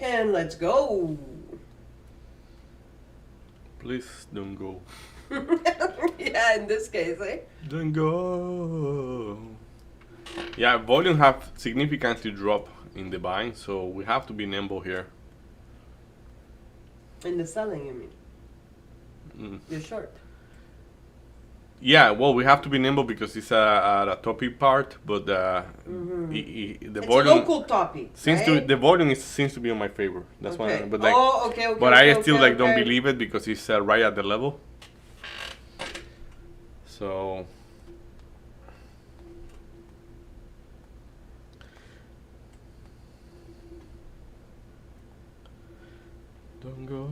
And let's go. Please don't go. Yeah, in this case, eh? Don't go. Yeah, volume have significantly dropped in the buying, so we have to be nimble here. In the selling, you mean? you're short. Yeah, well, we have to be nimble because it's a toppy part, but the It's volume a local toppy, seems right? the volume seems to be on my favor. That's Okay. why. But like, okay. but I okay, still okay, like don't okay. believe it because it's right at the level. So. Don't go.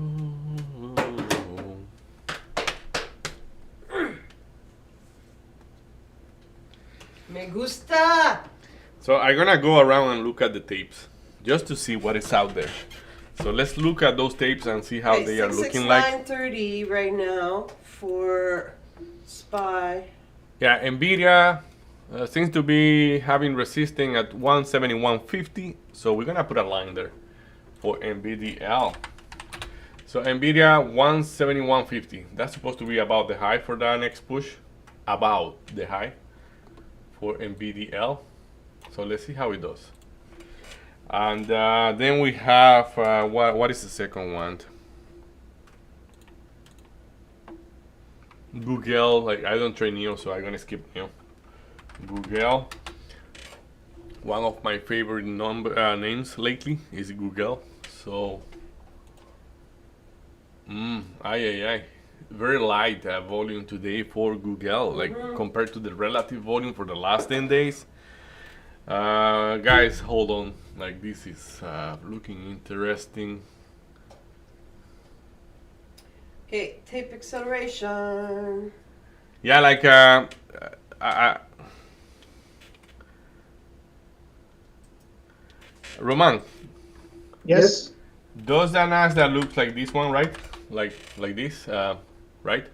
Me gusta. So I'm gonna go around and look at the tapes just to see what is out there. So let's look at those tapes and see how they are looking like. 669.30 right now for SPY. Yeah, Nvidia seems to be having resisting at 171.50. So we're gonna put a line there for NVDL. So Nvidia 171.50. That's supposed to be about the high for that next push. About the high for NVDL. So let's see how it does. And then we have what is the second one? Google. Like I don't trade NEO, so I'm gonna skip NEO. Google. One of my favorite names lately is Google. So, very light volume today for Google, like compared to the relative volume for the last 10 days. Guys, hold on. Like this is looking interesting. Okay, tape acceleration. Yeah, like Roman, Yes. does that Nasdaq look like this one, right? Like this, right?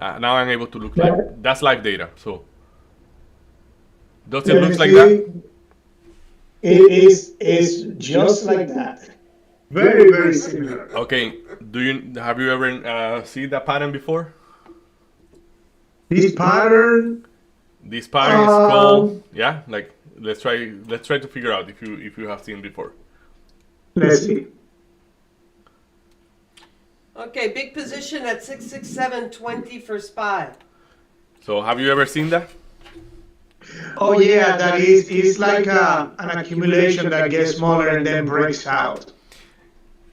Now I'm able to look like that's live data. So does it look like that? It is just like that. Very, very similar. Okay. Have you ever seen that pattern before? This pattern, This pattern is called Like let's try to figure out if you have seen before. let's see. Okay, big position at 667.20 for SPY. So have you ever seen that? Oh yeah, that is. It's like an accumulation that gets smaller and then breaks out.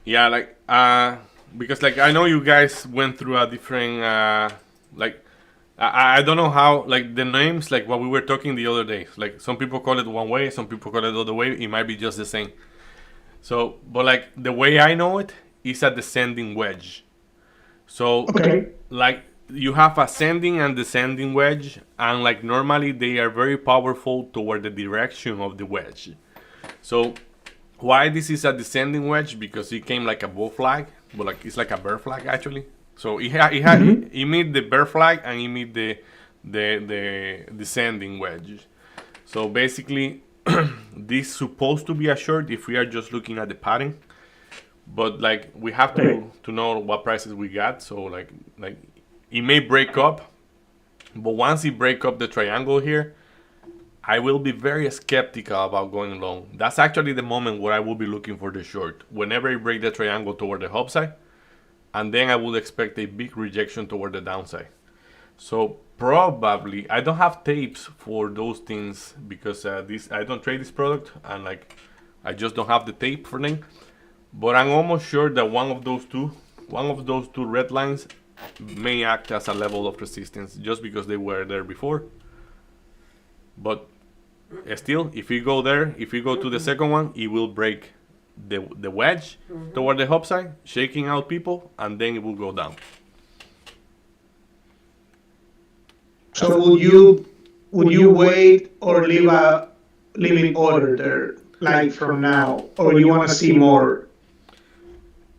Yeah, like because like I know you guys went through a different like I don't know how like the names like what we were talking the other day. Like some people call it one way, some people call it the other way. It might be just the same. So, but like the way I know it is a descending wedge. So, Okay. like you have ascending and descending wedge, and like normally they are very powerful toward the direction of the wedge. So, why this is a descending wedge? Because it came like a bull flag, but like it's like a bear flag actually. So it made the bear flag and it made the descending wedge. So basically, this is supposed to be a short if we are just looking at the pattern. But like we have to know what prices we got. So like it may break up, but once it break up the triangle here, I will be very skeptical about going long. That's actually the moment where I will be looking for the short. Whenever I break the triangle toward the upside, and then I would expect a big rejection toward the downside. So probably I don't have tapes for those things because I don't trade this product and like I just don't have the tape for them. But I'm almost sure that one of those two red lines may act as a level of resistance just because they were there before. But still, if we go there, if we go to the second one, it will break the wedge toward the upside, shaking out people, and then it will go down. So would you wait or leave a limit order there, like from now, or you want to see more?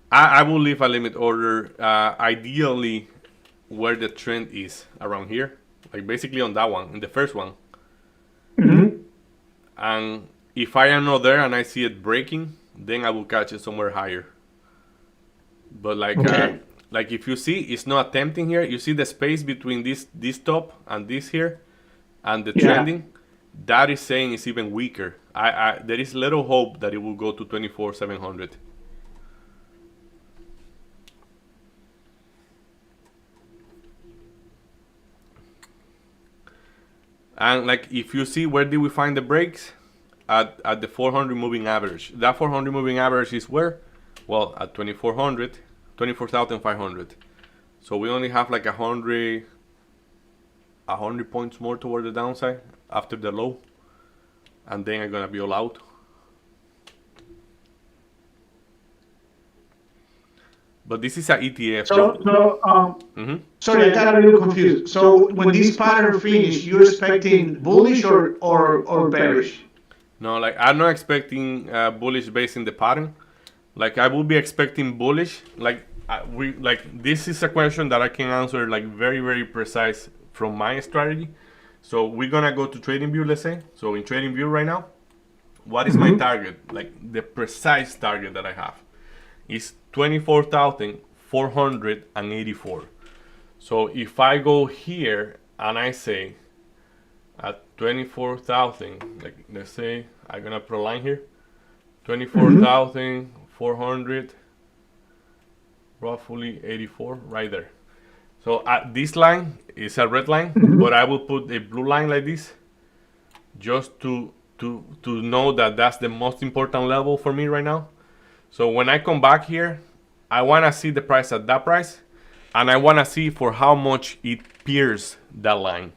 I will leave a limit order, ideally where the trend is around here, like basically on that one, in the first one. And if I am not there and I see it breaking, then I will catch it somewhere higher. But like like if you see, it's not tempting here. You see the space between this top and this here, and the trending. That is saying it's even weaker. There is little hope that it will go to 24,700. And like if you see, where did we find the breaks? At the 400 moving average. That 400 moving average is where? Well, at 2400, 24,500. So we only have like 100 points more toward the downside after the low, and then I'm gonna be all out. But this is an ETF. Sorry, I got a little confused. So when this pattern finish, you're expecting bullish or bearish? No, like I'm not expecting bullish based in the pattern. Like I will be expecting bullish. Like this is a question that I can answer like very, very precise from my strategy. So we're gonna go to TradingView, let's say. So in TradingView right now, what is my target? Like the precise target that I have is 24,484. So if I go here and I say at 24,000, like let's say I'm gonna put a line here, 24,400, roughly 84, right there. So this line is a red line, but I will put a blue line like this, just to know that that's the most important level for me right now. So when I come back here, I wanna see the price at that price, and I wanna see for how much it pierces that line.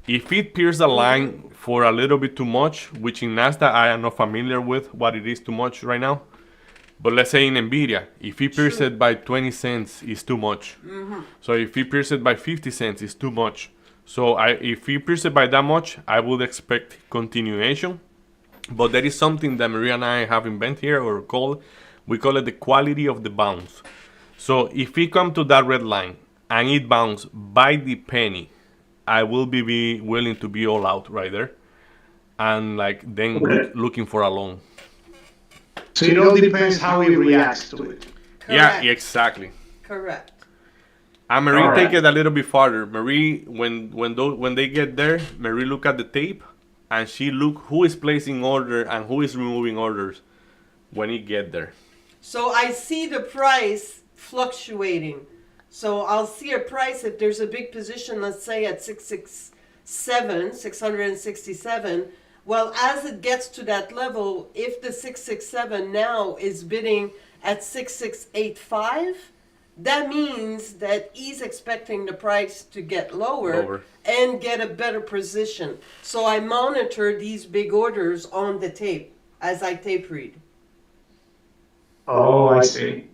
If it pierces the line for a little bit too much, which in Nasdaq I am not familiar with what it is too much right now, but let's say in Nvidia, if it pierces it by 20 cents, it's too much. So if it pierces it by 50 cents, it's too much. So if it pierces it by that much, I would expect continuation. But there is something that Maria and I have invented here, or we call it the quality of the bounce. So if we come to that red line and it bounces by the penny, I will be willing to be all out right there, and like then looking for a long. So it all depends how he reacts to it. Yeah, exactly. Correct. And Marie take it a little bit farther. Marie, when they get there, Marie look at the tape, and she look who is placing order and who is removing orders when it get there. So I see the price fluctuating. So I'll see a price if there's a big position, let's say at 667. Well, as it gets to that level, if the 667 now is bidding at 6685, that means that he's expecting the price to get lower and get a better position. So I monitor these big orders on the tape as I tape read. Oh, I see.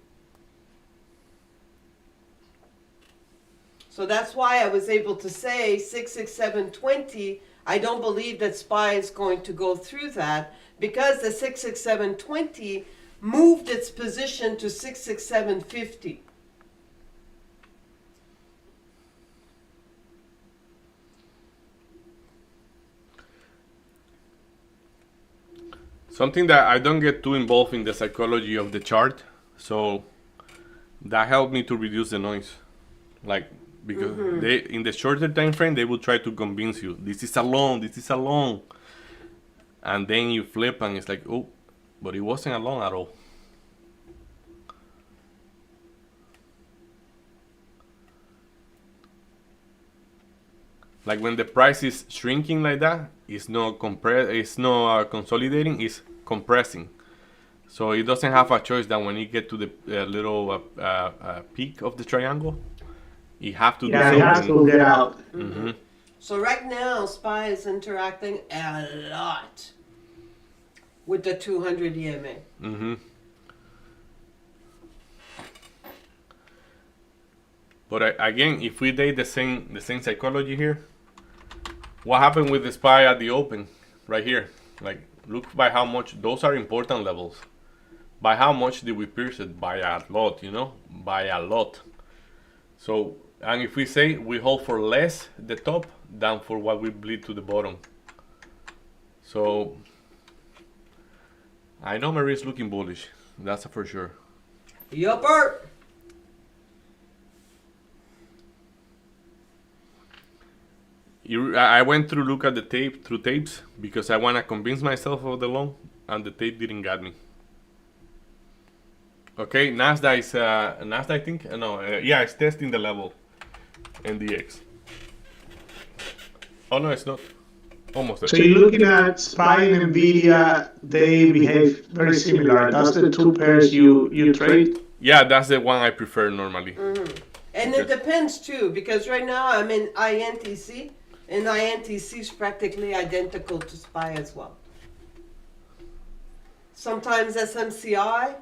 So that's why I was able to say 667.20. I don't believe that SPY is going to go through that, because the 667.20 moved its position to 667.50. Something that I don't get too involved in the psychology of the chart, so that helped me to reduce the noise. Like, because they, in the shorter time frame, they will try to convince you this is a long, and then you flip and it's like, oh, but it wasn't a long at all. Like when the price is shrinking like that, it's not consolidating, it's compressing. So it doesn't have a choice that when you get to the little peak of the triangle, you have to do something. Yeah, it has to get out. So right now, SPY is interacting a lot with the 200 EMA. But again, if we did the same psychology here, what happened with the SPY at the open right here? Like, look by how much, those are important levels. By how much did we pierce it? By a lot, you know, by a lot. So, and if we say we hold for less the top than for what we bleed to the bottom. So, I know Marie is looking bullish, that's for sure. Yupper. I went through look at the tape through tapes because I want to convince myself of the long, and the tape didn't get me. Okay, Nasdaq is Nasdaq, I think. Yeah, it's testing the level. NDX. Oh no, it's not. Almost So there. you're looking at SPY and Nvidia. They behave very similar. That's the two pairs you trade. Yeah, that's the one I prefer normally. And it depends too, because right now I'm in INTC, and INTC is practically identical to SPY as well. Sometimes SMCI,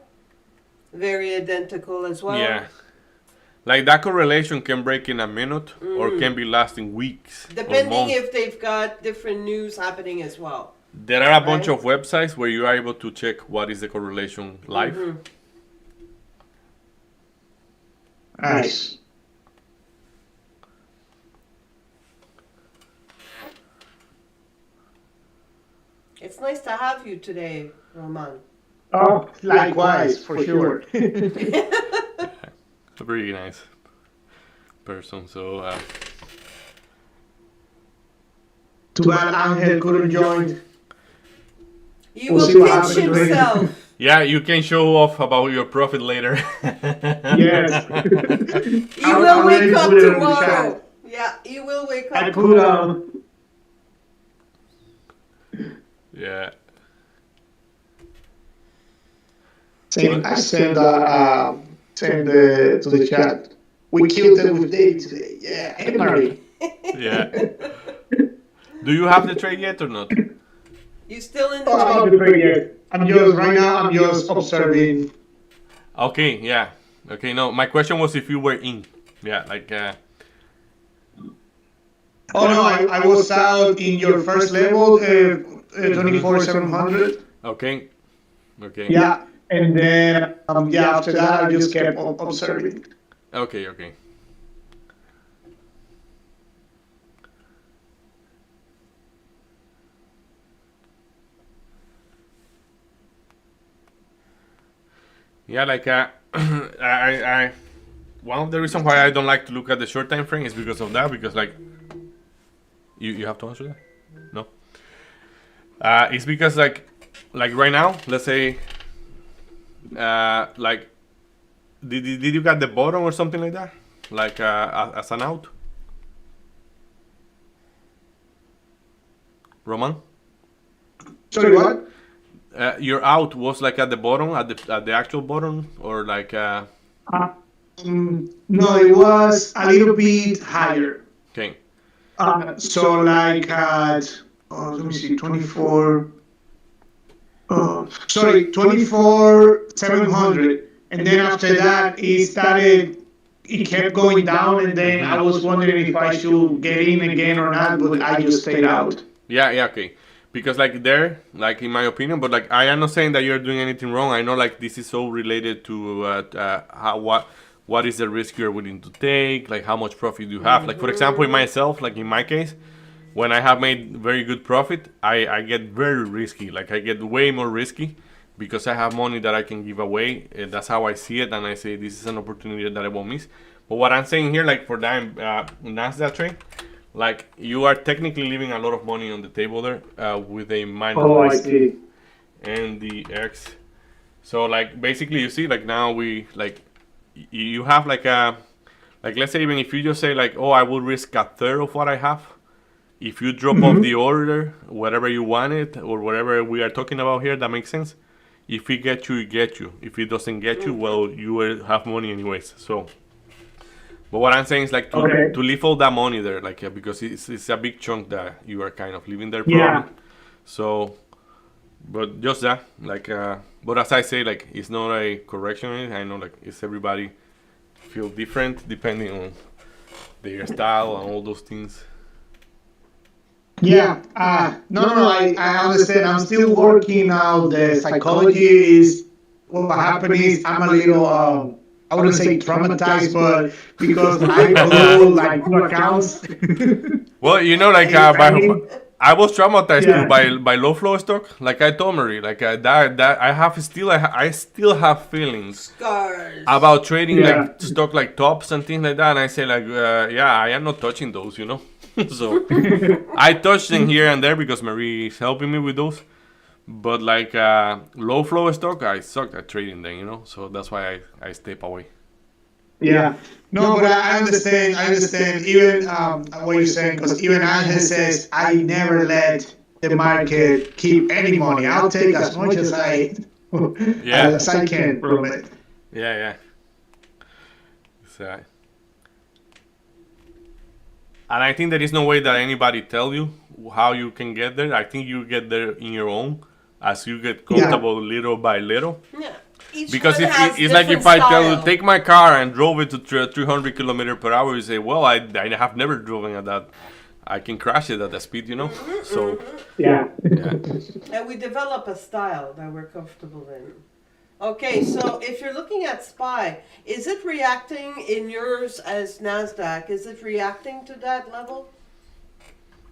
very identical as well. Yeah. Like that correlation can break in a minute or can be lasting weeks. or Depending months. if they've got different news happening as well. There are a bunch Right. of websites where you are able to check what is the correlation live. Nice. It's nice to have you today, Roman. Oh, likewise, for sure. A pretty nice person. So Too bad Angel couldn't join. You We'll will see what pinch happens later. himself. yeah, you can show off about your profit later. Yes. You I'll will already wake up put it on the tomorrow. chat. Yeah, you will wake I up put tomorrow. yeah. I sent to the chat. We killed them with David today. Yeah, hey Mary. Yeah. Do you have the trade yet or not? You still in the Oh, I'm not trade? prepared yet. I'm just observing. Okay, yeah. Okay, no, my question was if you were in. Yeah, like Oh no, I was out in your first level, 24,700. okay. Okay. Yeah, and then after that I just kept observing. Okay, okay. Yeah, like I one of the reasons why I don't like to look at the short time frame is because of that. Because like you have to answer that. No. It's because like right now, let's say like did you get the bottom or something like that, like as an out, Roman? Sorry, what? Your out was like at the bottom, at the actual bottom, or like No, it was a little bit higher. okay. So like at let me see, 24. Sorry, 24,700, and then after that it kept going down, and then I was wondering if I should get in again or not, but I just stayed out. Yeah, okay. Because like there, like in my opinion, but like I am not saying that you're doing anything wrong. I know like this is so related to what is the risk you're willing to take, like how much profit you have. Like for example, in myself, like in my case, when I have made very good profit, I get very risky. Like I get way more risky because I have money that I can give away. And that's how I see it, and I say this is an opportunity that I won't miss. But what I'm saying here, like for that Nasdaq trade, like you are technically leaving a lot of money on the table there with a minor risk see. and the X. So like basically you see like now we like you have like a like let's say even if you just say like, oh, I will risk a third of what I have. If you drop off the order, whatever you wanted or whatever we are talking about here, that makes sense. If it gets you, it gets you. If it doesn't get you, well, you will have money anyways. So, but what I'm saying is like to leave all that money there, like because it's a big chunk that you are kind of leaving there. Probably. Yeah. So, but just that, like, but as I say, like it's not a correction. I know like it's everybody feel different depending on their style and all those things. Yeah. No, I understand. I'm still working out the psychology. Is what happened is I'm a little I wouldn't say traumatized, but because I blew like 2 accounts. Well, you know, like I was traumatized Yeah. too by low flow stock. Like I told Marie, like that I still have feelings Scars. about trading Yeah. like stock like tops and things like that. And I say like, yeah, I am not touching those, you know. So I touched them here and there because Marie is helping me with those. But like low flow stock, I suck at trading them, you know. So that's why I step away. Yeah. No, but I understand. I understand. Even what you're saying, because even Angel says, I never let the market keep any money. I'll take as much as I Yeah. as I can from it. Yeah, yeah. So, and I think there is no way that anybody tell you how you can get there. I think you get there in your own as you get comfortable little by little. Yeah. Each Because one if has it's like if different I tell you style. take my car and drove it to 300 kilometers per hour, you say, well, I have never driven at that. I can crash it at that speed, you know. So Yeah. yeah. And we develop a style that we're comfortable in. Okay, so if you're looking at SPY, is it reacting in yours as NASDAQ? Is it reacting to that level?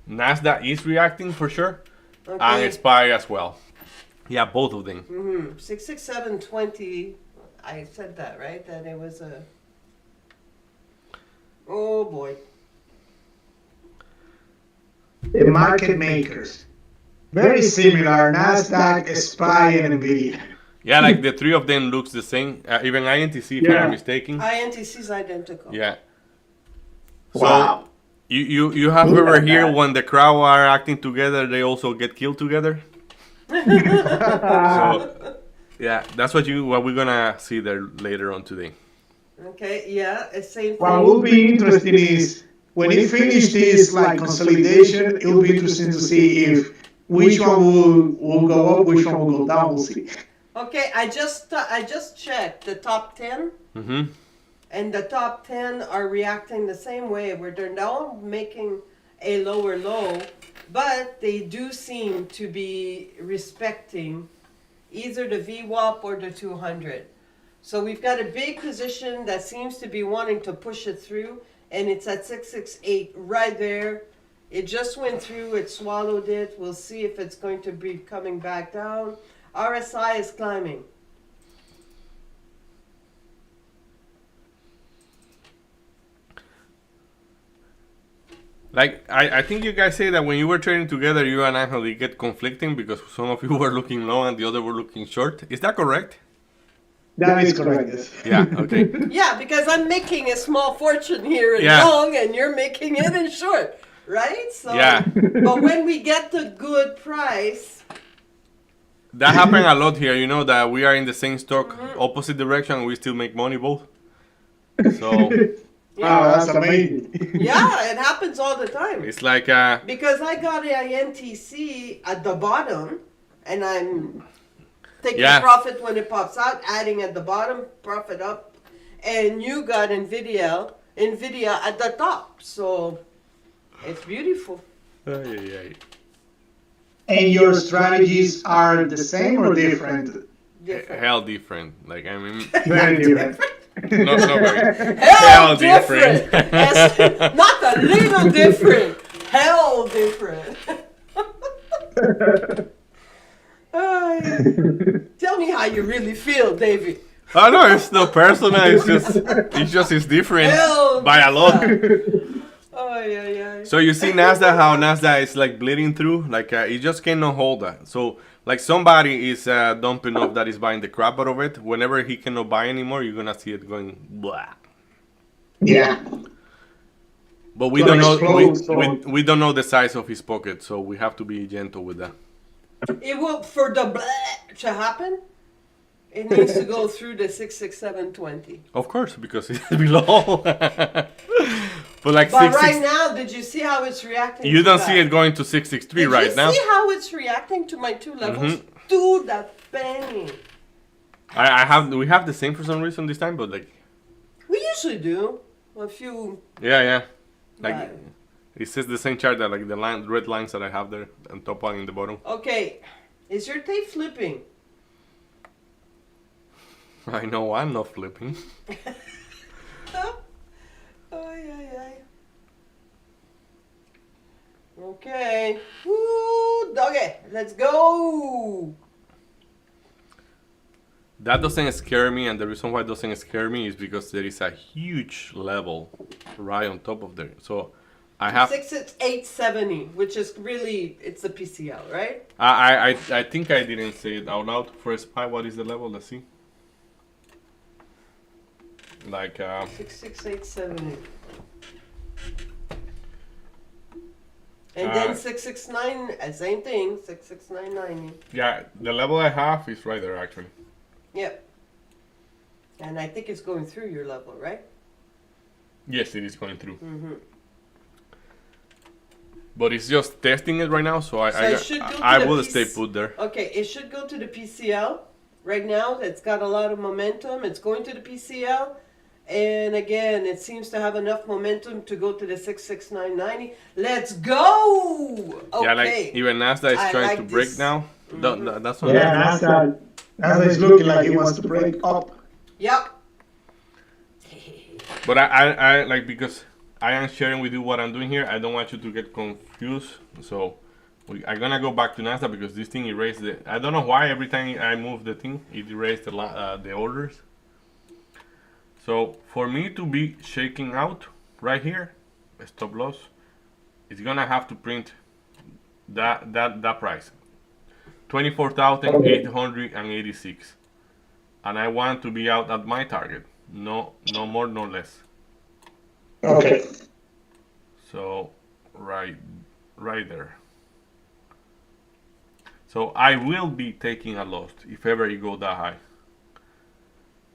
Nasdaq is reacting for sure, Okay. and SPY as well. Yeah, both of them. 66720. I said that, right? That it was a. Oh boy. The market makers. Very similar. Nasdaq, SPY, and Nvidia. Yeah, like the three of them looks the same. Even INTC, if I'm Yeah. not mistaken. INTC is identical. Yeah. So Wow. you have Look ever at hear that. when the crowd are acting together, they also get killed together. So yeah, that's what we're gonna see there later on today. Okay, yeah, same thing. What will be interesting is when it finish this like consolidation, it will be interesting to see if which one will go up, which one will go down. We'll see. Okay, I just checked the top 10, Mm-hmm. and the top 10 are reacting the same way, where they're now making a lower low, but they do seem to be respecting either the VWAP or the 200. So we've got a big position that seems to be wanting to push it through, and it's at 668 right there. It just went through, it swallowed it. We'll see if it's going to be coming back down. RSI is climbing. Like I think you guys say that when you were trading together, you and Angel, you get conflicting because some of you were looking long and the other were looking short. Is that correct? That is correct. Yes. Yeah. Okay. Yeah, because I'm making a small fortune here in Yeah. long, and you're making it in short, right? So, Yeah. But when we get the good price, That happened a lot here. You know that we are in the same stock, Mm-hmm. opposite direction, and we still make money both. So Wow, that's amazing. yeah, it happens all the time. it's like Because I got a INTC at the bottom, and I'm taking Yeah. profit when it pops out, adding at the bottom, profit up, and you got Nvidia at the top. So it's beautiful. And your strategies are the same or different? Different. hell different. Like I mean, Very different. not very. Hell different. different. Yes, not a little different. Hell different. Ay. Tell me how you really feel, David. Oh no, it's not personal. It's different Hell by a lot. Ay, ay, ay. So you see Nasdaq, how Nasdaq is like bleeding through, like it just cannot hold that. So like somebody is dumping off that is buying the crap out of it. Whenever he cannot buy anymore, you're gonna see it going blah. Yeah. But we Gonna don't know explode, so- we don't know the size of his pocket, so we have to be gentle with that. It will, for the blah to happen, it needs to go through the 66720. Of course, because it's below. But like But right 660, now, did you see how it's reacting? you to don't that? see it going to 663 Did right you now. see how it's reacting to my two levels? Mhm. To the penny. We have the same for some reason this time, but like We usually do. A few. yeah. Like Right. it says the same chart that like the red lines that I have there and top one in the bottom. Okay. Is your tape flipping? I know I'm not flipping. Ay, ay, ay. Okay. Woo, doggy. Let's go. That doesn't scare me, and the reason why it doesn't scare me is because there is a huge level right on top of there. So I have 66870, which is really, it's the PCL, right? I think I didn't say it out loud for SPY. What is the level? Let's see. like 66878. And Uh, then 669, same thing, 66990. yeah, the level I have is right there actually. Yep. And I think it's going through your level, right? Yes, it is going through, Mm-hmm. but it's just testing it right now. So So it should go to I the will PC stay put there. Okay, it should go to the PCL. Right now, it's got a lot of momentum. It's going to the PCL. And again, it seems to have enough momentum to go to the 66990. Let's go! Okay. Yeah, like even Nasdaq is I trying like to break this. now. That's what. Yeah, NASA is looking like it wants to break up. Yep. But I like, because I am sharing with you what I'm doing here. I don't want you to get confused. So I'm gonna go back to Nasdaq because this thing erased the. I don't know why every time I move the thing, it erased the orders. So for me to be shaking out right here, stop loss, it's gonna have to print that price, 24,886, and I want to be out at my target. No more, no less. Okay. So right there. So I will be taking a loss if ever it go that high,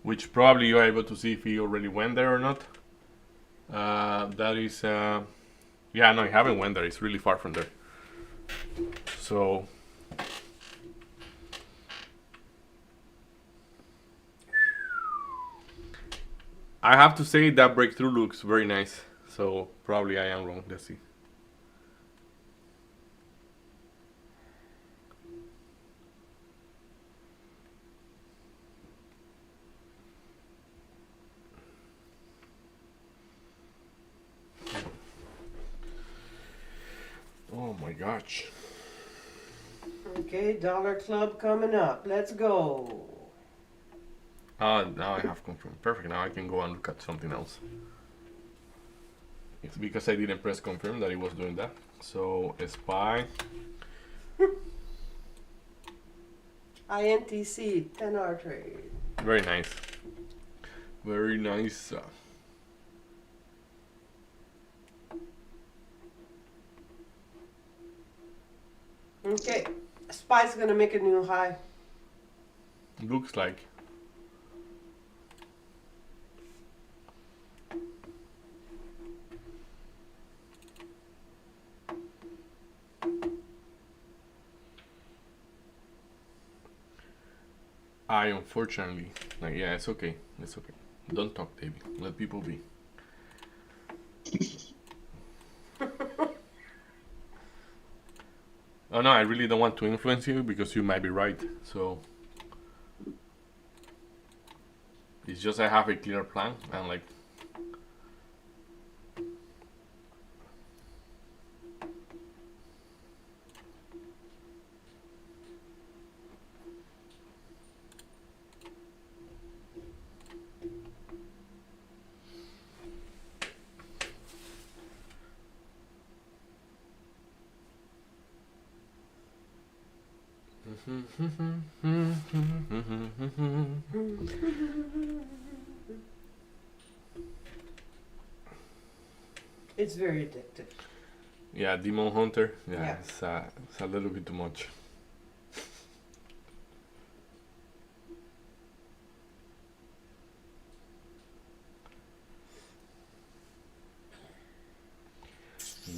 which probably you're able to see if he already went there or not. That is, yeah, no, he haven't went there. It's really far from there. So I have to say that breakthrough looks very nice. So probably I am wrong. Let's see. Oh my gosh. Okay, Dollar Club coming up. Let's go. Now I have confirmed. Perfect. Now I can go and look at something else. It's because I didn't press confirm that it was doing that. So SPY. INTC 10-hour trade. Very nice. Very nice. Okay, SPY's gonna make a new high. Looks like. I unfortunately, like, yeah, it's okay. It's okay. Don't talk, David. Let people be. Oh no, I really don't want to influence you because you might be right. So it's just I have a clear plan and like. It's very addictive. Yeah, Demon Hunter. Yeah, Yeah. it's a little bit too much.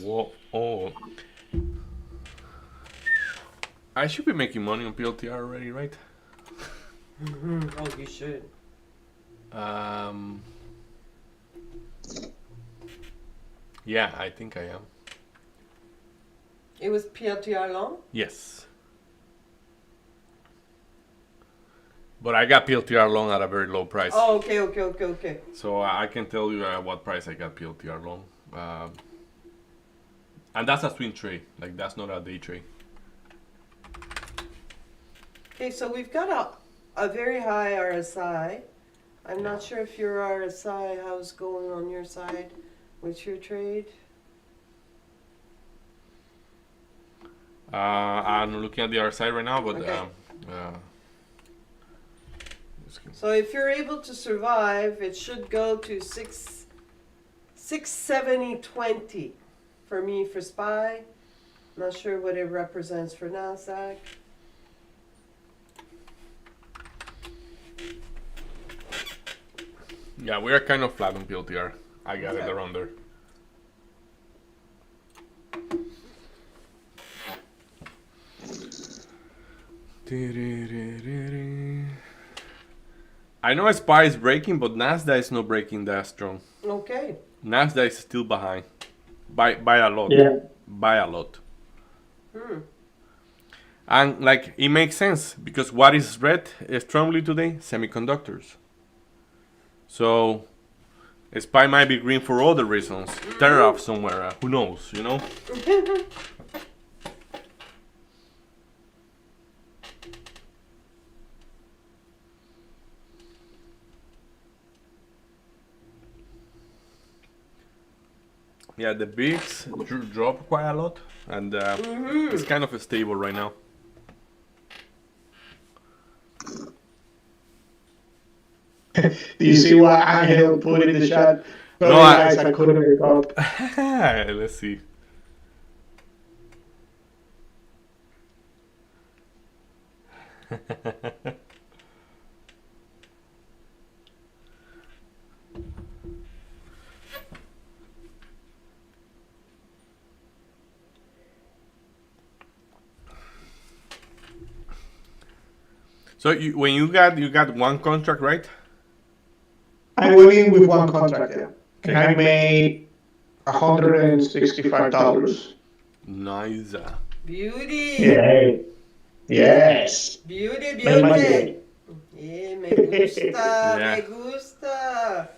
Whoa! Oh, I should be making money on PLTR already, right? Oh, you should. Yeah, I think I am. It was PLTR long? Yes. But I got PLTR long at a very low price. Oh, okay. So I can tell you what price I got PLTR long. And that's a swing trade. Like, that's not a day trade. Okay, so we've got a very high RSI. I'm not sure if your RSI, how's going on your side with your trade. I'm looking at the other side right now, but Okay. So if you're able to survive, it should go to 670.20 for me for SPY. Not sure what it represents for NASDAQ. Yeah, we are kind of flat on PLTR. I got it Okay. around there. I know SPY is breaking, but Nasdaq is not breaking that strong. Okay. Nasdaq is still behind by a lot. Yeah. By a lot. Hmm. And like it makes sense because what is red strongly today? Semiconductors. So SPY might be green for other reasons. Tariff somewhere. Who knows? You know. Yeah, the bigs drop quite a lot, and it's kind of stable right now. Do you see what Angel put in the chat? No, Sorry, guys, I couldn't wake up. Let's see. So when you got one contract, right? I went in with one contract, yeah. And I made $165. Nice. Beauty. Yay. Yes. Beauty, Made my beauty. day. Yeah, me gusta, Yeah. me gusta.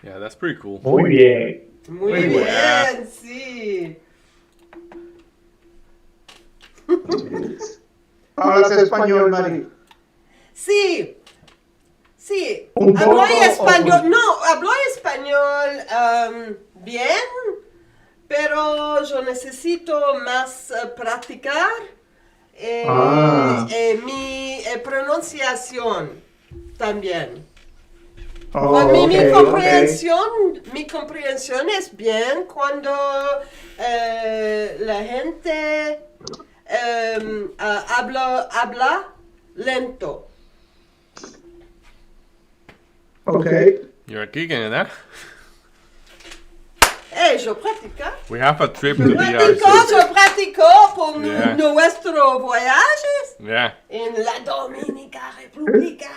Yeah, that's pretty cool. Muy bien. Muy Muy bien, bien. sí. Hablas español, Mari. Sí. Sí. Un Hablo poco, español. o- No, hablo español bien, pero yo necesito más practicar mi pronunciación también. Oh, mi okay, comprensión es bien cuando la gente habla lento. okay. You're kicking it, huh? Je practica. We have a trip to Je practico por Yeah. nuestro voyages Yeah. en la Dominica República.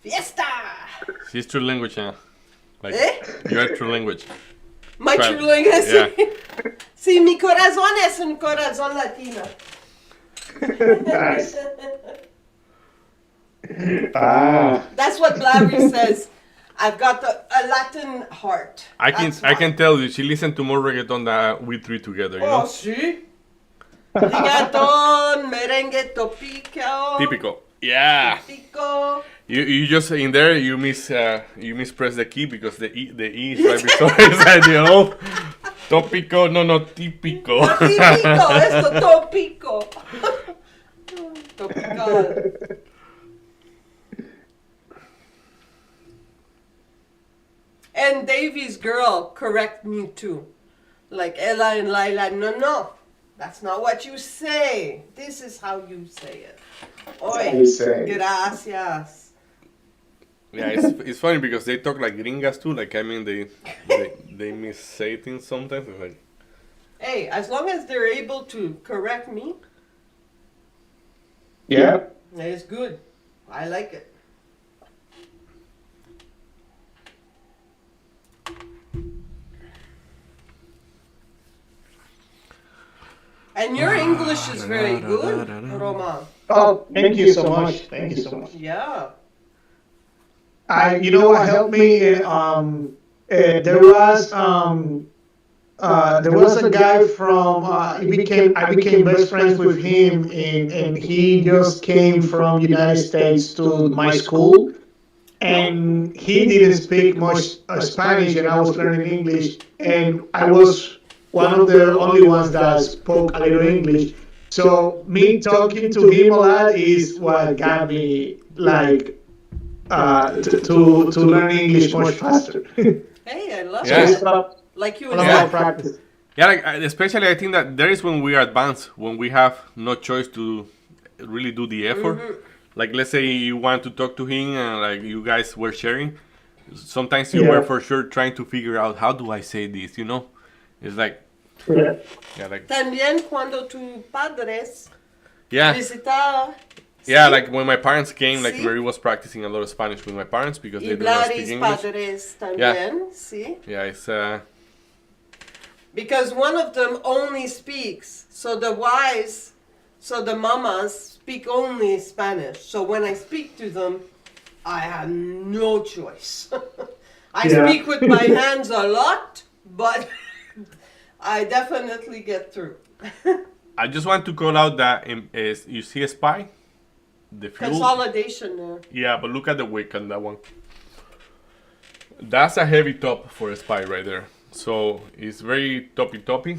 Fiesta. She's true language, yeah. Like you're true language. My Right. true language. Yeah. Sí, mi corazón es un corazón latino. Nice. Ah. That's what Larry says. I've got a Latin heart. I can That's I why. can tell you she listened to more reggaeton than we three together, you Oh, know? sí. Reggaeton, merengue, topico. Typical. Yeah. Típico. You just in there you mispress the key because the E is right beside the O. Tópico, no típico. Típico, esto, topico. Topical. And Davy's girl correct me too. Like Ella and Lila, no. That's not what you say. This is how you say it. how you say it. Gracias. Yeah, it's funny because they talk like gringas too. Like I mean they missay things sometimes. It's like Hey, as long as they're able to correct me, Yeah. it's good. I like it. And your English is very good, Roma. Oh, thank you so much. Thank you so much. Yeah. You know what helped me? There was a guy from. I became best friends with him, and he just came from United States to my school, and he didn't speak much Spanish, and I was learning English, and I was one of the only ones that spoke a little English. So me talking to him a lot is what got me like to learn English much faster. Hey, I love Yeah. It's it. about Like you a and lot Yeah. of practice. Yeah, like especially I think that there is when we are advanced, when we have no choice to really do the effort. Like let's say you want to talk to him and like you guys were sharing. Sometimes you Yeah. were for sure trying to figure out how do I say this, you know? It's like Yeah. yeah, like También cuando tu padres yeah. visitaba. Yeah, ¿sí? like when my parents came, like Sí. Mary was practicing a lot of Spanish with my parents because they Y do not speak Vladis English. padres también, sí. Yeah, it's Because one of them only speaks. So the wives, so the mamas speak only Spanish. So when I speak to them, I have no choice. I Yeah. speak with my hands a lot, but I definitely get through. I just want to call out that is you see a spy, the fuel. Consolidation there. Yeah, but look at the wick on that one. That's a heavy top for a spy right there. So it's very toppy.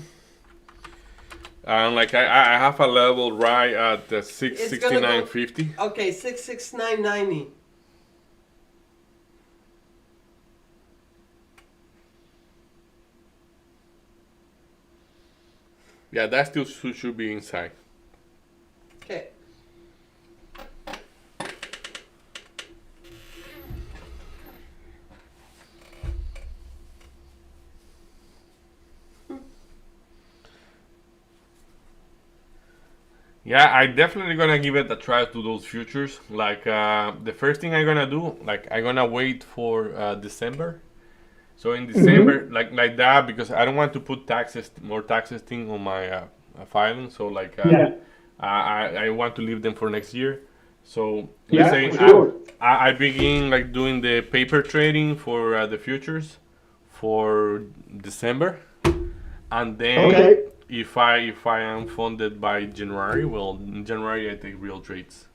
And like I have a level right at the 669.50. Okay, 669.90. Yeah, that still should be inside. Okay. Yeah, I definitely gonna give it a try to those futures. Like the first thing I'm gonna do, like I'm gonna wait for December. So in December, like that, because I don't want to put more taxes thing on my filing. So like Yeah. I want to leave them for next year. So Yeah, let's say for sure. I begin like doing the paper trading for the futures for December, and then Okay. if I am funded by January, well, in January I take real trades.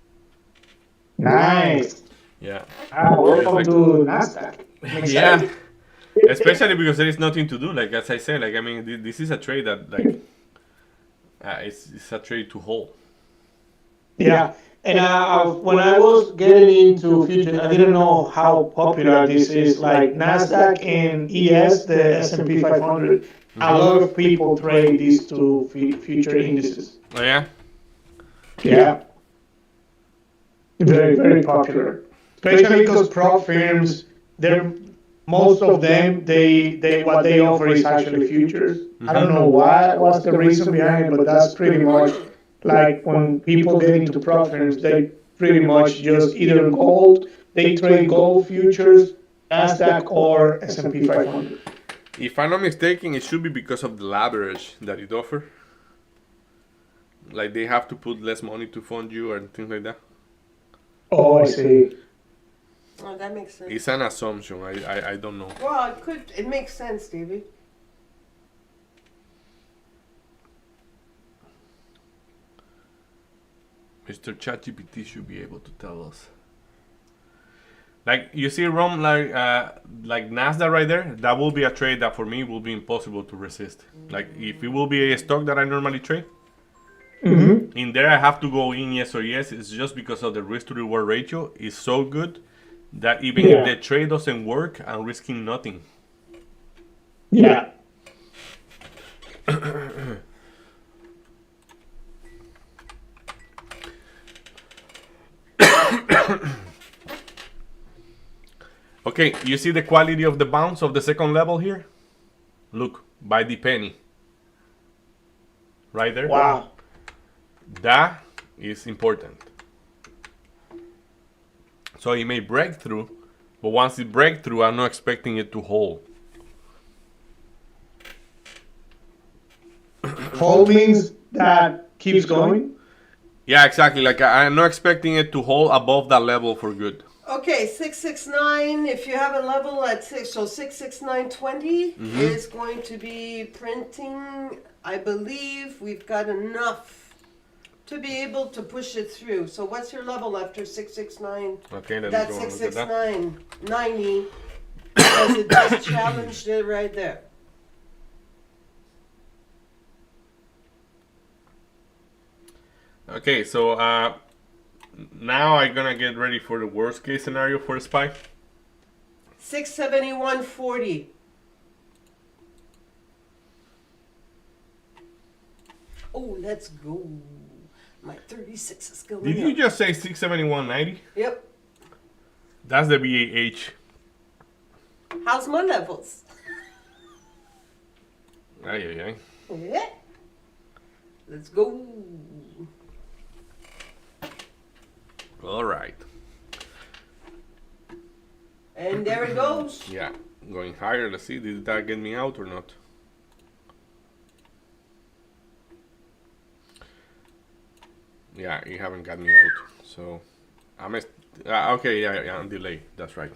Nice. Yeah. Welcome like- to Nasdaq. I'm excited. Yeah. Especially because there is nothing to do. Like as I said, like I mean, this is a trade that like it's a trade to hold. Yeah. And when I was getting into futures, I didn't know how popular this is. Like Nasdaq and ES, the S&P 500. A lot of people trade these two future indices. Oh yeah. Yeah. Very, very popular. Especially because prop firms, they're most of them they what they offer is actually futures. I don't know what's the reason behind it, but that's pretty much like when people get into prop firms, they pretty much just either gold, they trade gold futures, Nasdaq or S&P 500. If I'm not mistaken, it should be because of the leverage that it offers. Like they have to put less money to fund you and things like that. Oh, I see. Oh, that makes sense. It's an assumption. I don't know. Well, it makes sense, David. Mr. ChatGPT should be able to tell us. Like you see, Rom, like Nasdaq right there. That will be a trade that for me will be impossible to resist. Like if it will be a stock that I normally trade, in there I have to go in yes or yes. It's just because of the risk to reward ratio is so good that even if the trade doesn't work, I'm risking nothing. Yeah. Okay, you see the quality of the bounce of the second level here? Look, by the penny. Right there? Wow. That is important. So it may break through, but once it breaks through, I'm not expecting it to hold. Hold means that keeps going. Yeah, exactly. Like I'm not expecting it to hold above that level for good. Okay, 669. If you have a level at 669.20 is going to be printing. I believe we've got enough to be able to push it through. So what's your level after 669? Okay, let That's me go and look at that. 669.90 because it just challenged it right there. Okay, so now I'm gonna get ready for the worst case scenario for SPY. 671.40. Oh, let's go. My 36 is going Did up. you just say 671.90? Yep. That's the BAH. How's my levels? Ay, ay, ay. Yeah. Let's go. All right. And there it goes. Yeah, going higher. Let's see. Did that get me out or not? Yeah, you haven't got me out. So I'm okay. Yeah, I'm delayed. That's right.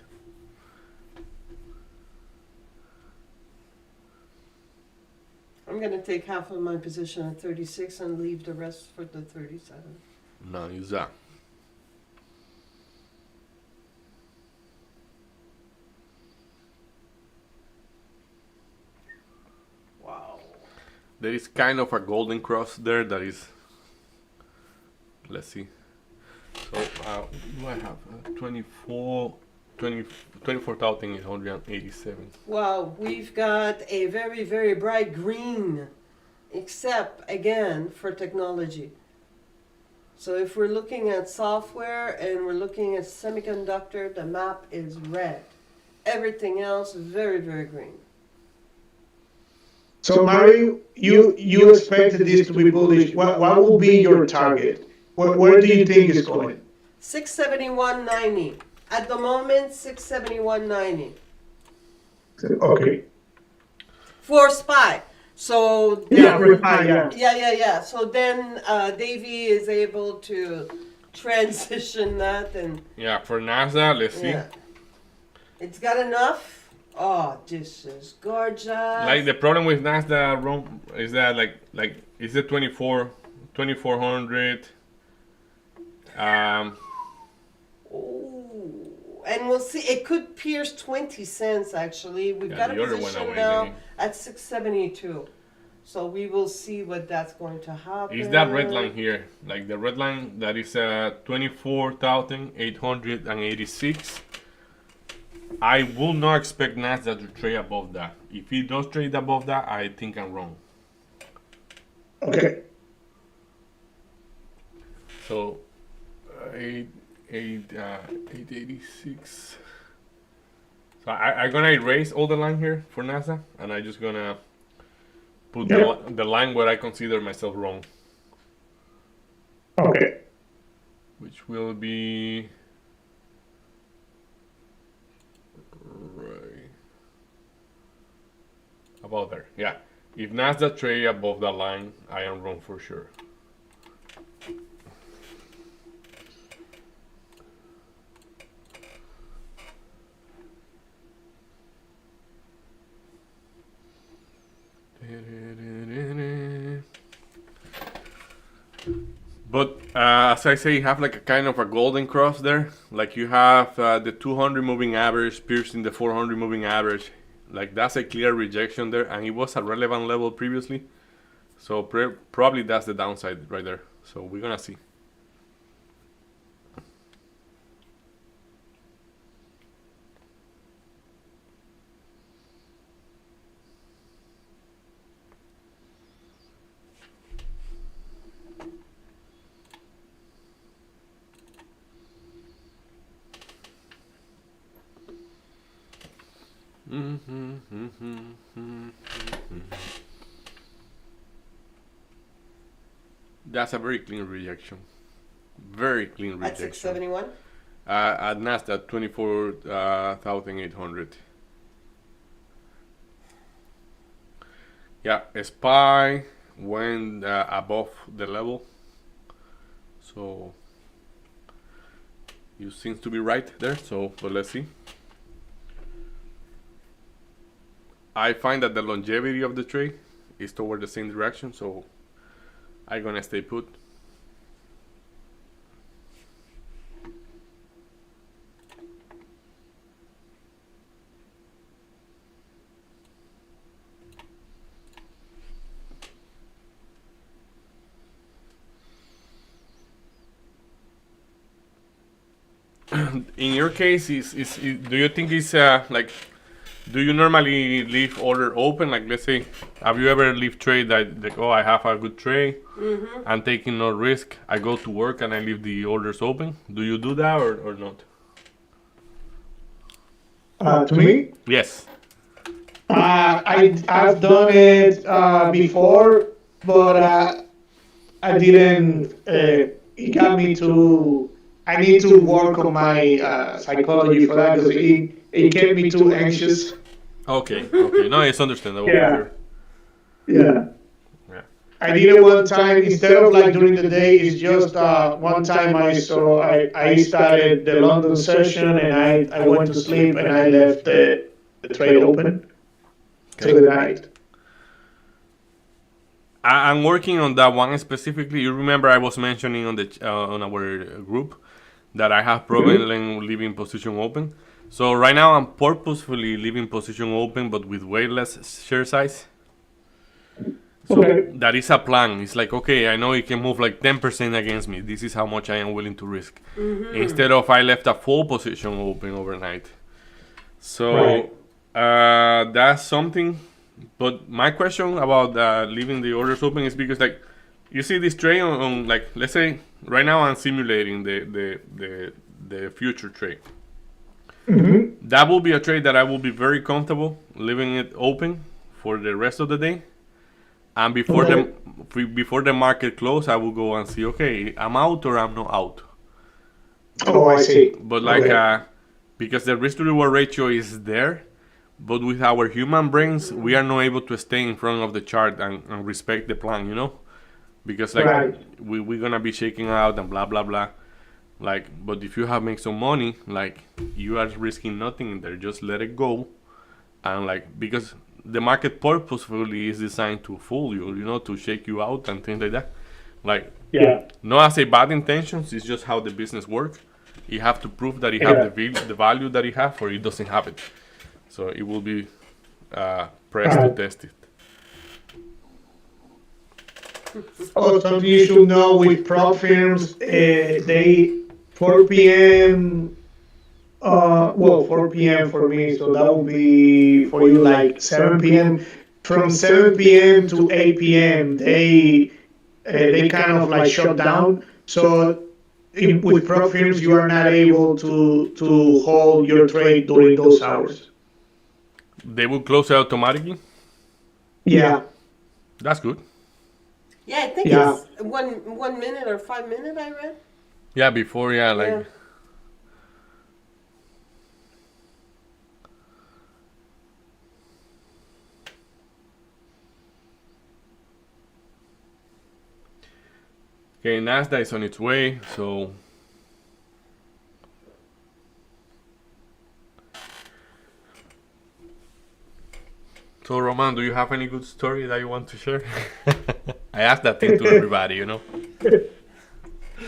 I'm going to take half of my position at 36 and leave the rest for the 37. No, use that. Wow. There is kind of a golden cross there that is. Let's see. So what do I have? 24,887. Wow, we've got a very, very bright green, except again for technology. So if we're looking at software and we're looking at semiconductor, the map is red. Everything else is very, very green. So Mario, you expected this to be bullish. What will be your target? Where do you think it's going? 671.90. At the moment, 671.90 Okay. for SPY. So Yeah, then, yeah. yeah. So then Davey is able to transition that and Yeah, for NASA, let's see. yeah. It's got enough. Oh, this is gorgeous. Like the problem with NASA Rome is that like is it 2400 Ooh. And we'll see. It could pierce 20 cents actually. We've Yeah, got a the other went position away, now didn't at 672. So we will see what that's going to happen. is that red line here, like the red line that is 24,886. I will not expect Nasdaq to trade above that. If it does trade above that, I think I'm wrong. Okay. So 886. So I'm gonna erase all the line here for NASA, and I'm just gonna put the line where I consider myself wrong, Okay. which will be right about there. Yeah, if Nasdaq trade above that line, I am wrong for sure. But as I say, you have like a kind of a golden cross there. Like you have the 200 moving average piercing the 400 moving average. Like that's a clear rejection there, and it was a relevant level previously. So probably that's the downside right there. So we're gonna see. That's a very clean rejection. Very clean At rejection. 671. At Nasdaq 24,800. Yeah, SPY went above the level. So you seems to be right there. So, but let's see. I find that the longevity of the trade is toward the same direction, so I'm gonna stay put. in your case, do you think it's like, do you normally leave order open? Like, let's say, have you ever leave trade that like, oh, I have a good trade, I'm taking no risk. I go to work and I leave the orders open. Do you do that or not? To me, Yes. I've done it before, but I didn't. It got me to. I need to work on my psychology for that because it kept me too anxious. Okay. Okay. No, it's understandable. Yeah. Sure. Yeah. Yeah. I did it one time instead of like during the day. It's just one time I started the London session and I went to sleep and I left the trade open till the night. I'm working on that one specifically. You remember I was mentioning on the on our group that I have problem leaving position open. So right now I'm purposefully leaving position open, but with way less share size. So Okay. that is a plan. It's like, okay, I know it can move like 10% against me. This is how much I am willing to risk. Instead of I left a full position open overnight. So Right. that's something. But my question about leaving the orders open is because like you see this trade on like let's say right now I'm simulating the future trade. That will be a trade that I will be very comfortable leaving it open for the rest of the day. And before the market close, I will go and see. Okay, I'm out or I'm not out. Oh, I see. But like, Okay. because the risk to reward ratio is there, but with our human brains, we are not able to stay in front of the chart and respect the plan. You know, because like Right. we're gonna be shaking out and blah blah blah. Like, but if you have made some money, like you are risking nothing in there. Just let it go, and like because the market purposefully is designed to fool you, you know, to shake you out and things like that. Like, Yeah. not as a bad intentions, it's just how the business works. You have to prove that it have the value that it have, or it doesn't have it. So it will be pressed to test it. Oh, something you should know with prop firms, they 4 p.m. 4 p.m. for me, so that will be for you like 7 p.m. From 7 p.m. to 8 p.m. They kind of like shut down. So with prop firms, you are not able to hold your trade during those hours. They will close it automatically. Yeah. That's good. Yeah, I think Yeah. it's 1 minute or 5 minute. I read. Yeah, before like. Yeah. Okay, Nasdaq is on its way, so Roman, do you have any good story that you want to share? I asked that thing to everybody, you know.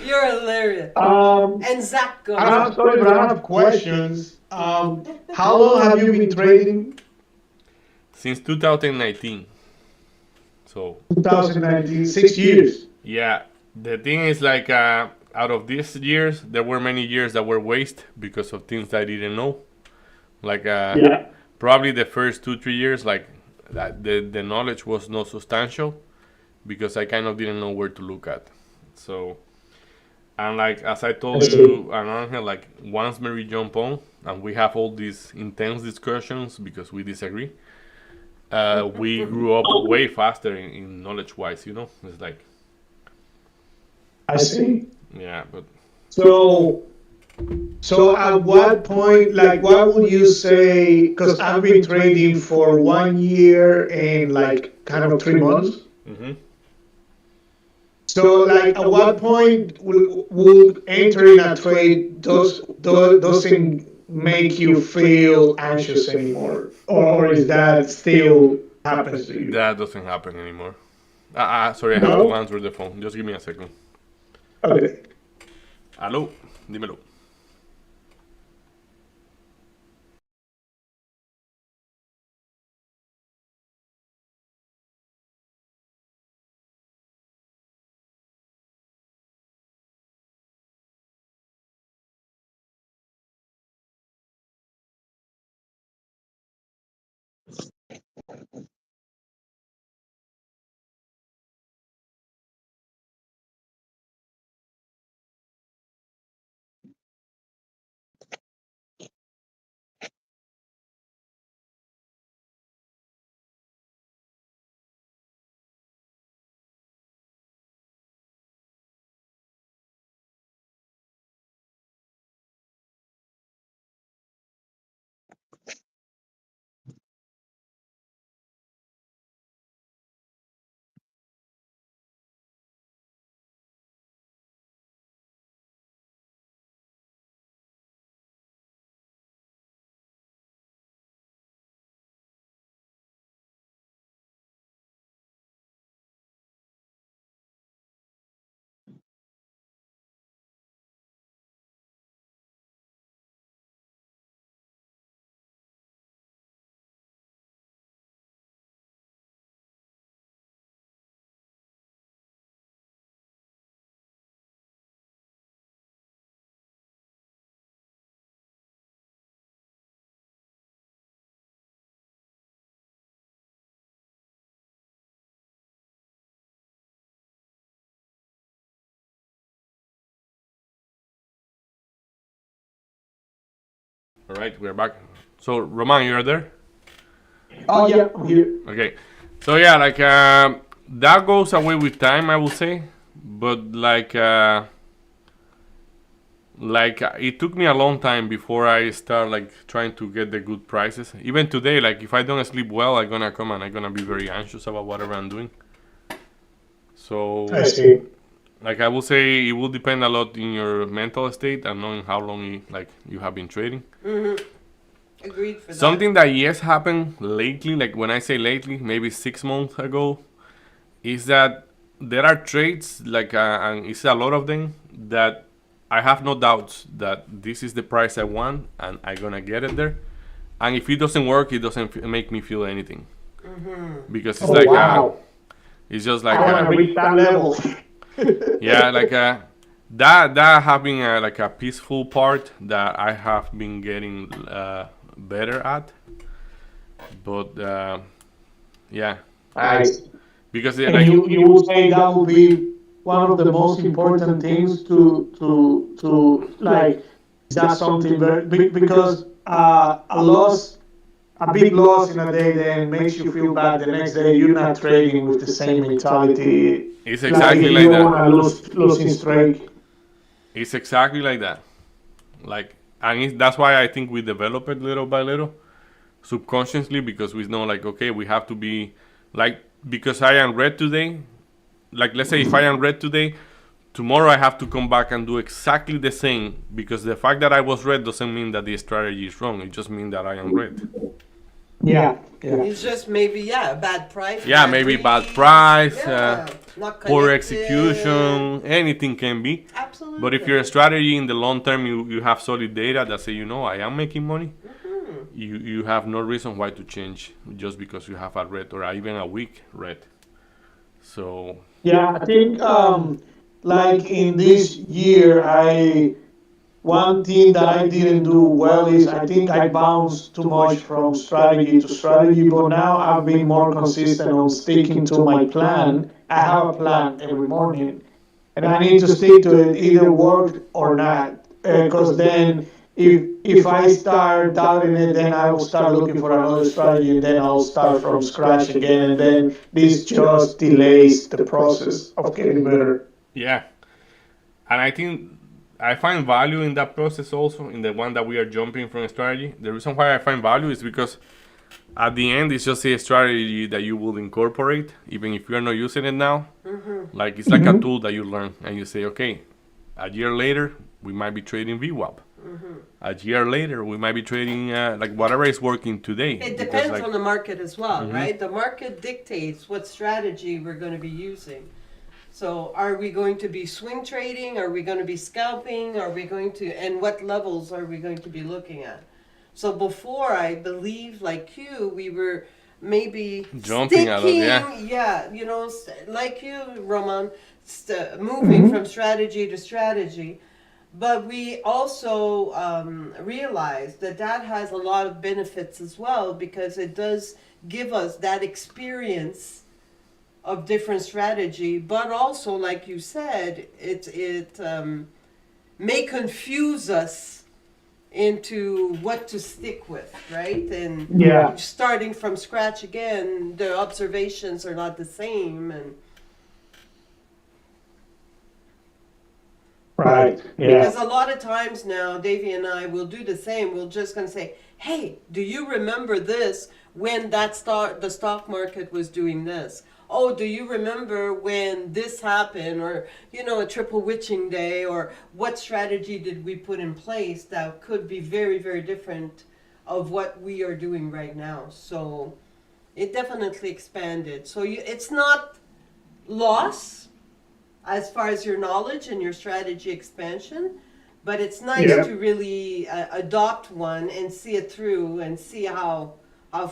You're hilarious. And Zach goes. I don't have stories, but I have questions. How long have you been trading? Since 2019. So 2019, 6 years. yeah, the thing is like out of these years, there were many years that were waste because of things I didn't know. Like Yeah. probably the first 2-3 years, like that the knowledge was not substantial because I kind of didn't know where to look at. So and like as I told you, Angel, like once Mary jump on and we have all these intense discussions because we disagree, we grew up way faster in knowledge wise. You know, it's like I see. yeah, but So, so at what point, like, what would you say? Because I've been trading for 1 year and like kind of 3 months. mhm. So, like, at what point will entering a trade doesn't make you feel anxious anymore, or is that still happens to you? That doesn't happen anymore. Sorry, I have to No. answer the phone. Just give me a second. Okay. Aló, dímelo. All right, we're back. So, Roman, you're there? Oh yeah, I'm here. Okay. So yeah, that goes away with time, I would say. But it took me a long time before I start trying to get the good prices. Even today, if I don't sleep well, I'm gonna come and I'm gonna be very anxious about whatever I'm doing. So I see. I will say it will depend a lot in your mental state and knowing how long you have been trading. Agreed for that. Something that yes happened lately, like when I say lately, maybe 6 months ago, is that there are trades and it's a lot of them that I have no doubts that this is the price I want and I'm gonna get it there. And if it doesn't work, it doesn't make me feel anything because it's Wow. it's just I want to reach that level. yeah, that having a peaceful part that I have been getting better at, but yeah, Nice. because And you would say that would be one of the most important things to like. Is that something because a big loss in a day then makes you feel bad the next day. You're not trading with the same mentality. it's exactly you like don't that. want to losing streak. It's exactly like that. That's why I think we develop it little by little, subconsciously, because we know okay, we have to be because I am red today. Let's say if I am red today, tomorrow I have to come back and do exactly the same, because the fact that I was red doesn't mean that the strategy is wrong. It just means that I am red. Yeah. It's just maybe a bad price. Yeah, maybe bad price, not poor connected. execution, anything can be. Absolutely. But if your strategy in the long term, you have solid data that say, I am making money, you have no reason why to change just because you have a red or even a weak red. So Yeah, I think in this year, one thing that I didn't do well is I think I bounced too much from strategy to strategy, but now I've been more consistent on sticking to my plan. I have a plan every morning, and I need to stick to it, either work or not. Because then, if I start doubting it, then I will start looking for another strategy, and then I'll start from scratch again, and then this just delays the process of getting better. yeah, and I think I find value in that process also, in the one that we are jumping from strategy. The reason why I find value is because at the end it's just a strategy that you will incorporate even if you're not using it now. It's like a tool that you learn and you say, okay, a year later we might be trading VWAP. A year later we might be trading whatever is working today. It depends on the market as well, right? The market dictates what strategy we're going to be using. So are we going to be swing trading? Are we going to be scalping? And what levels are we going to be looking at? So before, I believe, like you, we were maybe jumping out of, like you, Roman, moving from strategy to strategy. But we also realized that has a lot of benefits as well, because it does give us that experience of different strategy, but also, like you said, it may confuse us into what to stick with, right? And starting from scratch again, the observations are not the same, and right. Because a lot of times now, Davey and I will do the same. We'll just gonna say, "Hey, do you remember this when the stock market was doing this? Oh, do you remember when this happened, or a triple witching day, or what strategy did we put in place that could be very, very different of what we are doing right now?" So it definitely expanded. So it's not loss as far as your knowledge and your strategy expansion, but it's nice to really adopt one and see it through and see how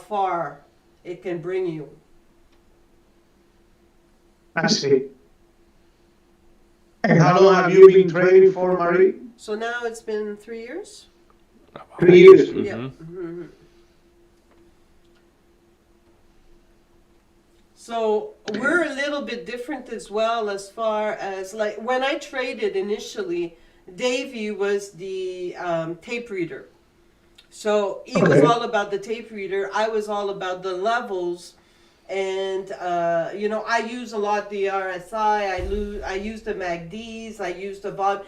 far it can bring you. I see. And how long have you been trading for, Marie? So now it's been 3 years? 3 years. Yeah. Mm-hmm. So we're a little bit different as well, as far as when I traded initially, Davey was the tape reader. So he was all about the tape reader. I was all about the levels. And, I use a lot the RSI. I use the MACDs. I use the VOD.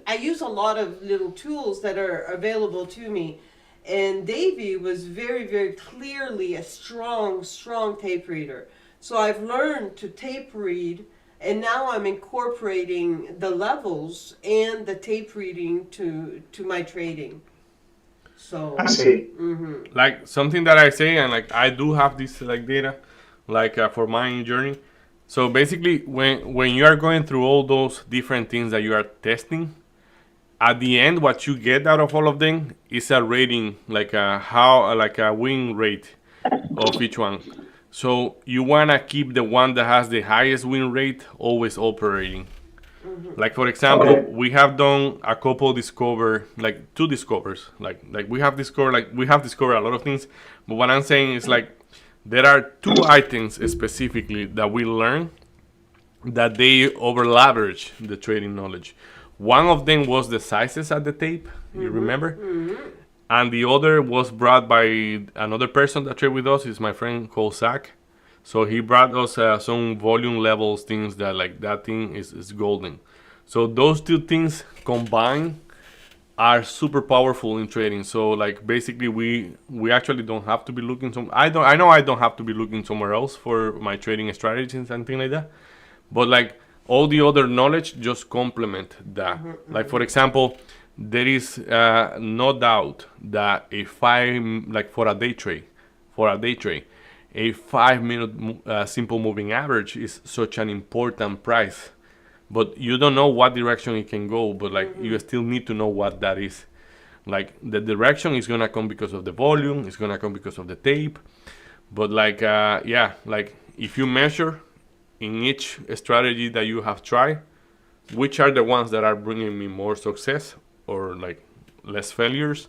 I use a lot of little tools that are available to me. And Davey was very, very clearly a strong, strong tape reader. So I've learned to tape read, and now I'm incorporating the levels and the tape reading to my trading. So I see. Like something that I say, and like I do have this like data, like for my journey. So basically, when you are going through all those different things that you are testing, at the end, what you get out of all of them is a rating, like a win rate of each one. So you wanna keep the one that has the highest win rate always operating. Like for example, we have done a couple like 2 discovers. Like we have discovered a lot of things. But what I'm saying is like there are 2 items specifically that we learn that they over leverage the trading knowledge. One of them was the sizes at the tape, you remember? And the other was brought by another person that trade with us. Is my friend called Zach. So he brought us some volume levels, things that like that thing is golden. So those 2 things combined are super powerful in trading. So like basically we actually don't have to be looking I know I don't have to be looking somewhere else for my trading strategies and things like that. But like all the other knowledge just complement that. Like for example, there is no doubt that for a day trade, a 5-minute simple moving average is such an important price. But you don't know what direction it can go, but like you still need to know what that is. Like the direction is gonna come because of the volume, it's gonna come because of the tape. But like like if you measure in each strategy that you have tried, which are the ones that are bringing me more success or like less failures,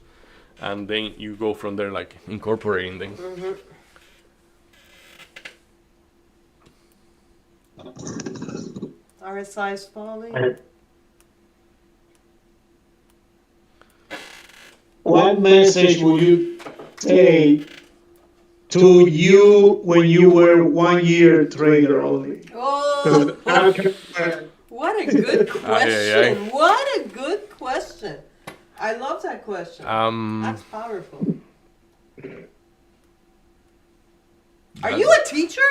and then you go from there, like incorporating them. RSI is falling. What message would you say to you when you were 1 year trader only? Oh, what a good question. Ay. What a good question. I love that question. That's powerful. Are you a teacher?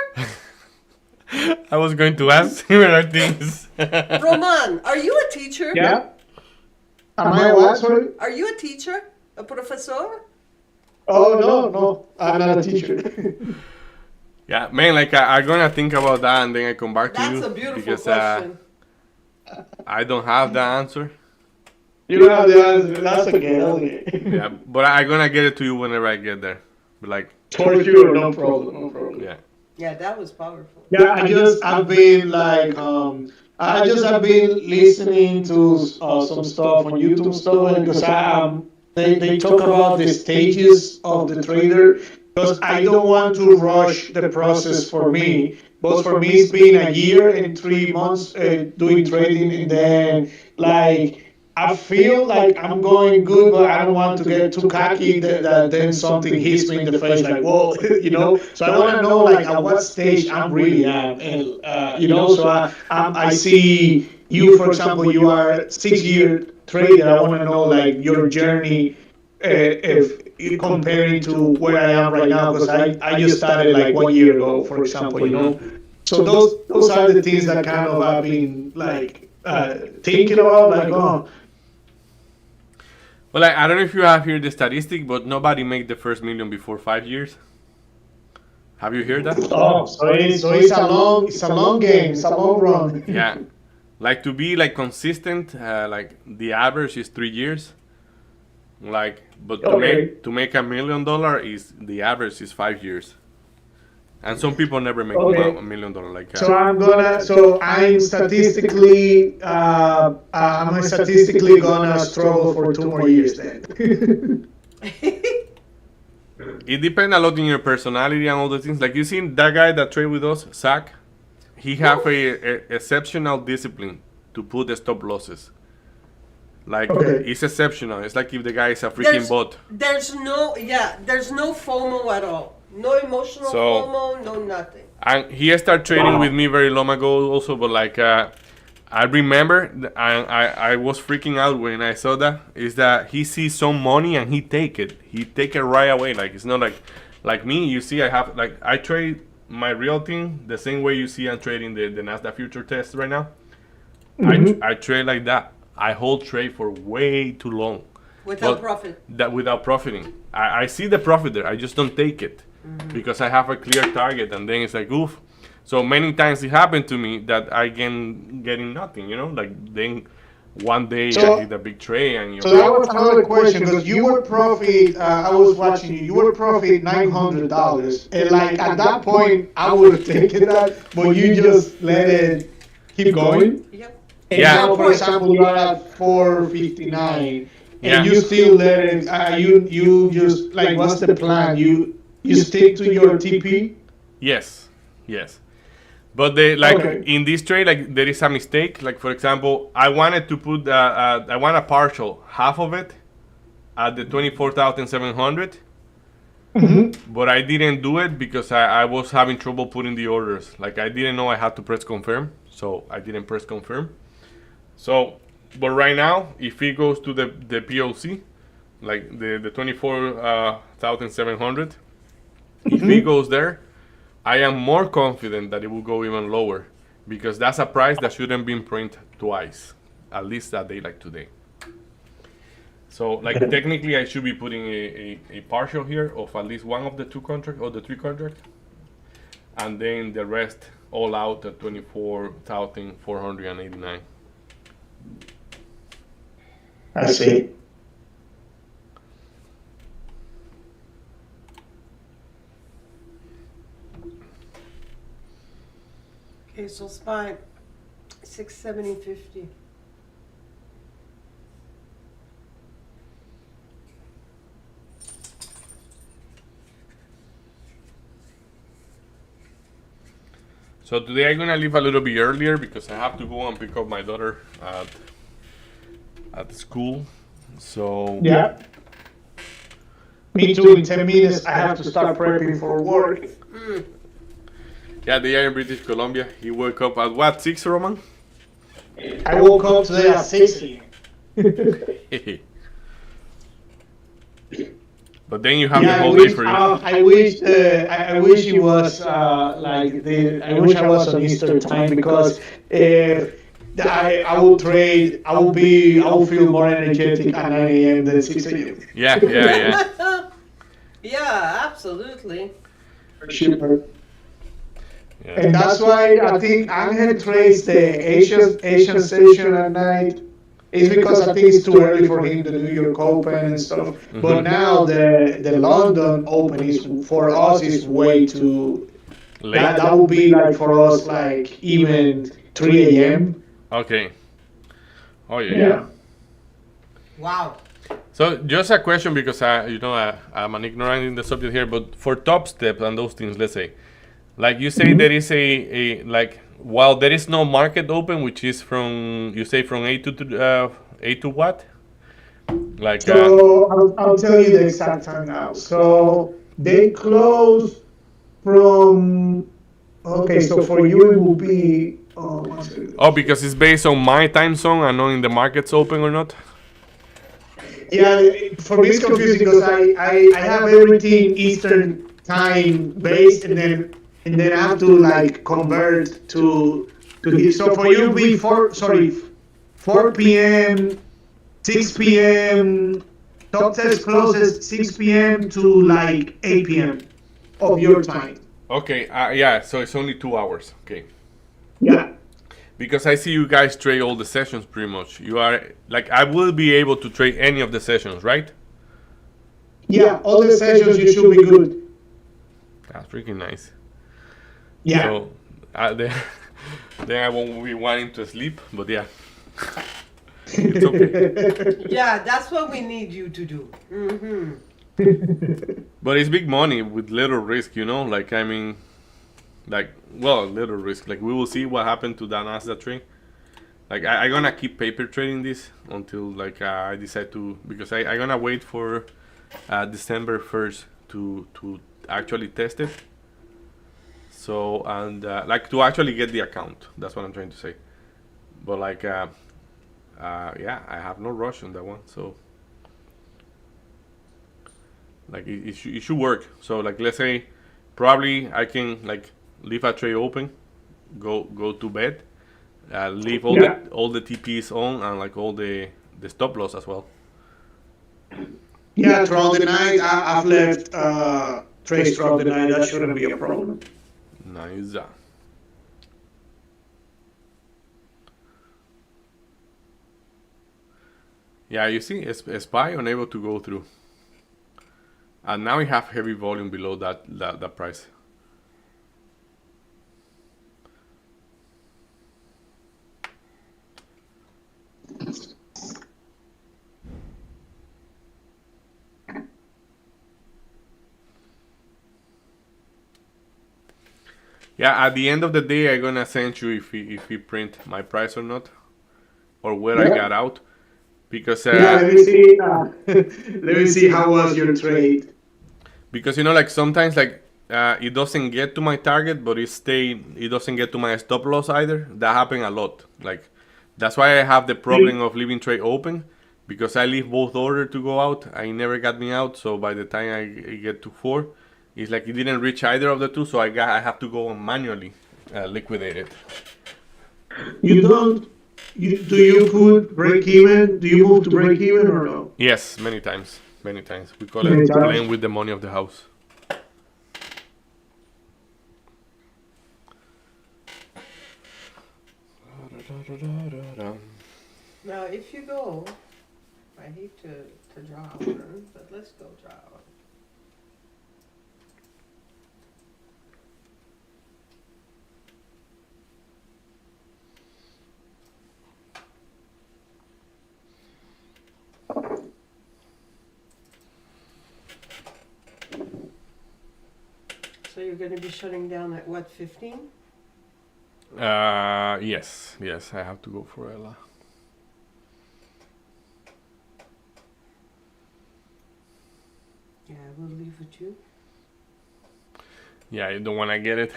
I was going to ask similar things. Roman, are you a teacher? Yeah. Am I what? Sorry? Are you a teacher? A professor? Oh, no. I'm not a teacher. Yeah, man, like I'm gonna think about that and then I come back to you. That's a beautiful because, question. I don't have the answer. You don't have the answer. That's okay. Yeah, but I'm gonna get it to you whenever I get there. But like, For sure, no problem. yeah. Yeah, that was powerful. Yeah, I've been like, I just have been listening to some stuff on YouTube stuff because they talk about the stages of the trader because I don't want to rush the process for me. But for me, it's been a year and 3 months doing trading, and then like I feel like I'm going good, but I don't want to get too cocky that then something hits me in the face, like whoa, So I want to know like at what stage I'm really at, and So I see you, for example, you are a 6-year trader. I want to know like your journey, if comparing to where I am right now, because I just started like 1 year ago, for example, So those are the things that kind of I've been like thinking about, like Well, I don't know if you have here the statistic, but nobody made the first million before 5 years. Have you heard that? Oh, so it's a long game, it's a long run. Yeah, like to be like consistent, like the average is 3 years. Like, but to make $1 million is the average is 5 years. And some people never make $1 million. Like, So I'm statistically gonna struggle for 2 more years then. it depends a lot on your personality and all the things. Like you seen that guy that trade with us, Zach. He have a exceptional discipline to put the stop losses. Like Okay. it's exceptional. It's like if the guy is a freaking There's, bot. there's no, yeah, there's no FOMO at all. No emotional So- FOMO, no nothing. And he started trading with me very long ago also, but like I remember I was freaking out when I saw that. Is that he sees some money and he take it. He take it right away. Like it's not like me. You see, I have like I trade my real thing the same way you see I'm trading the Nasdaq future test right now. I trade like that. I hold trade for way too long. Without But profit. that without profiting. I see the profit there. I just don't take it because I have a clear target, and then it's like oof. So many times it happened to me that I getting nothing. You know, like then one day So- I hit a big trade and you. So that was another question because you were profit. I was watching you. You were profit $900, and like at that point, I would have taken that, but you just let it keep going. Yep. And Yeah. now, for example, you are at 459, Yeah. and you still let it. You just like what's the plan? You stick to your TP. Yes, yes. But they like Okay. in this trade, like there is a mistake. Like for example, I wanted to put I want a partial half of it at the 24,700, but I didn't do it because I was having trouble putting the orders. Like I didn't know I had to press confirm, so I didn't press confirm. So, but right now, if it goes to the POC, like the 24,700, if it goes there, I am more confident that it will go even lower because that's a price that shouldn't be printed twice, at least that day like today. So like technically I should be putting a partial here of at least one of the two contract or the three contract, and then the rest all out at 24,489. I see. Okay, so SPY 670.50. So today I'm gonna leave a little bit earlier because I have to go and pick up my daughter at school. So Yeah. Me too. In 10 minutes, I have to start prepping for work. yeah, they are in British Columbia. He woke up at what, 6, Roman? I woke up today at 6 a.m. But then you have the Yeah, whole day for you. I wish it was like I wish I was on Easter time because I will trade. I will feel more energetic at 9 a.m. than 6 a.m. Yeah. Yeah, absolutely. For sure. Yeah. And that's why I think Angel trades the Asian session at night. It's because I think it's too early for him, the New York Open and stuff. But now the London Open is for us is way too. Late. That would be like for us like even 3 a.m. Okay. Oh yeah. Yeah. Wow. So just a question because I'm an ignorant in the subject here, but for top step and those things, let's say, like you say there is a like while there is no market open, which is from you say from 8 to what? Like So I'll tell you the exact time now. So they close from. Okay, so for you it will be. One second. because it's based on my time zone and knowing the market's open or not. Yeah, for me it's confusing because I have everything Eastern time based, and then I have to like convert to here. So for you, it'll be 4 p.m., 6 p.m. Top test closes 6 p.m. to like 8 p.m. of your time. Okay. Yeah. So it's only 2 hours. Okay. Yeah. Because I see you guys trade all the sessions pretty much. You are like I will be able to trade any of the sessions, right? Yeah, all the sessions you should be good. That's freaking nice. Yeah. So then I won't be wanting to sleep, but yeah, it's okay. Yeah, that's what we need you to do. Mm-hmm. But it's big money with little risk, Like I mean, like little risk. Like we will see what happened to that Nasdaq trade. like I gonna keep paper trading this until like I decide to, because I gonna wait for December 1st to actually test it. So and like to actually get the account. That's what I'm trying to say. But like yeah, I have no rush on that one. So like it should work. So like let's say probably I can like leave a trade open, go to bed, leave all the TPs on and like all the stop loss as well. Yeah, throughout the night, I've left trace throughout the night. That shouldn't be a problem. Nice. Yeah, you see, SPY unable to go through, and now we have heavy volume below that price. Yeah, at the end of the day, I'm gonna send you if he print my price or not, or where I got out, because Yeah, let me see. Let me see how was your trade. because you know like sometimes like it doesn't get to my target, but it doesn't get to my stop loss either. That happen a lot. Like that's why I have the problem of leaving trade open, because I leave both order to go out. I never got me out, so by the time I get to 4, it's like it didn't reach either of the two, so I have to go and manually liquidate it. You don't. Do you put break even? Do you move to break even or no? Yes, many times, many times. We call Many it times. playing with the money of the house. Now, if you go, I hate to draw one, but let's go draw one. So you're going to be shutting down at what, 15? Yes, I have to go for Ella. Yeah, I will leave with you. Yeah, you don't want to get it.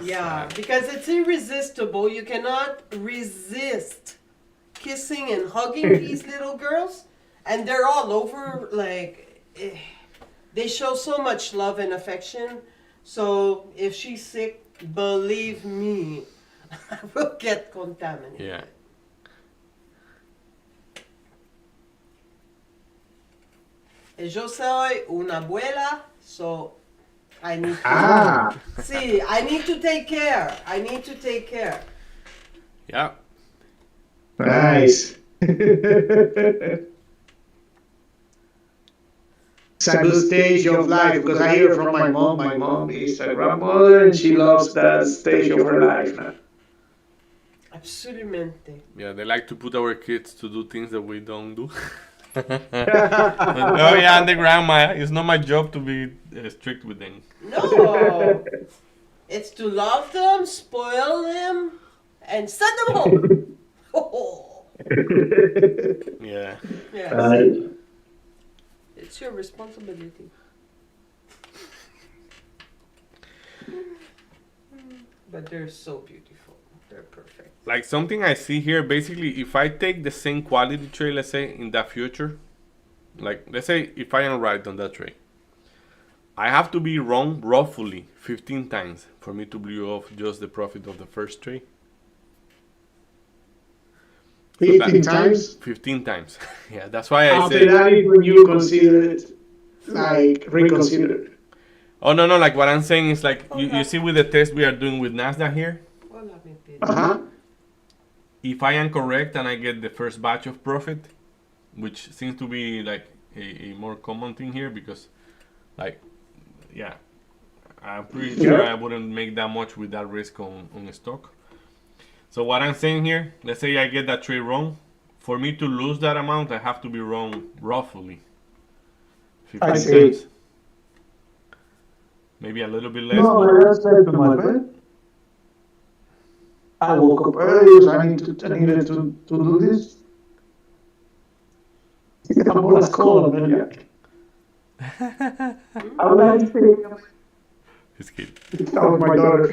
Yeah, because it's irresistible. You cannot resist kissing and hugging these little girls. And they're all over, like, they show so much love and affection. So if she's sick, believe me, I will get contaminated. Yeah. Yo soy una abuela, so I need to. See, I need to take care. I need to take care. Yeah. Nice. It's a good stage of life because I hear from my mom. My mom is a grandmother and she loves that stage of her life now. Absolutamente. Yeah, they like to put our kids to do things that we don't do. Oh yeah, and the grandma. It's not my job to be strict with them. No, it's to love them, spoil them, and send them home. Oh, Yeah. yes. It's your responsibility. But they're so beautiful. They're perfect. Like something I see here, basically, if I take the same quality trade, let's say in the future, like let's say if I am right on that trade, I have to be wrong roughly 15 times for me to blow off just the profit of the first trade. 15 times? 15 times. Yeah, that's why I After say. that is when you consider it, like, reconsider. Oh, no, like what I'm saying is like, you see with the test we are doing with NASDAQ here, Hola, mi pito. Uh-huh. if I am correct and I get the first batch of profit, which seems to be like a more common thing here because, like, yeah, I'm pretty sure I wouldn't make that much with that risk on a stock. So what I'm saying here, let's say I get that trade wrong. For me to lose that amount, I have to be wrong roughly 15 I see. times. Maybe a little bit less. No, but that's not too much, man. I woke up early, so I needed to do this. I'm on a school, man. I would like to say His kid. that was my daughter.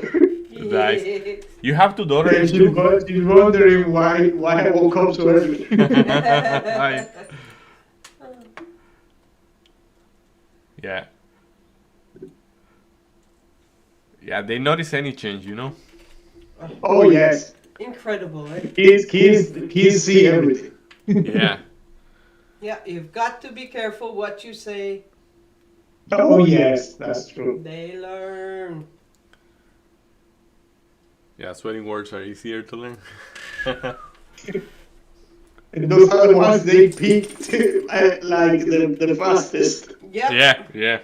Nice. You have two daughters And too? she's wondering why I woke up so early. Hi. Yeah. Yeah, they notice any change, you know? Oh yes, Incredible, eh? kids see everything. Yeah. Yeah, you've got to be careful what you say. Oh yes, that's true. They learn. Yeah, swearing words are easier to learn. And those are the ones they picked like the fastest. Yep. Yeah, yeah.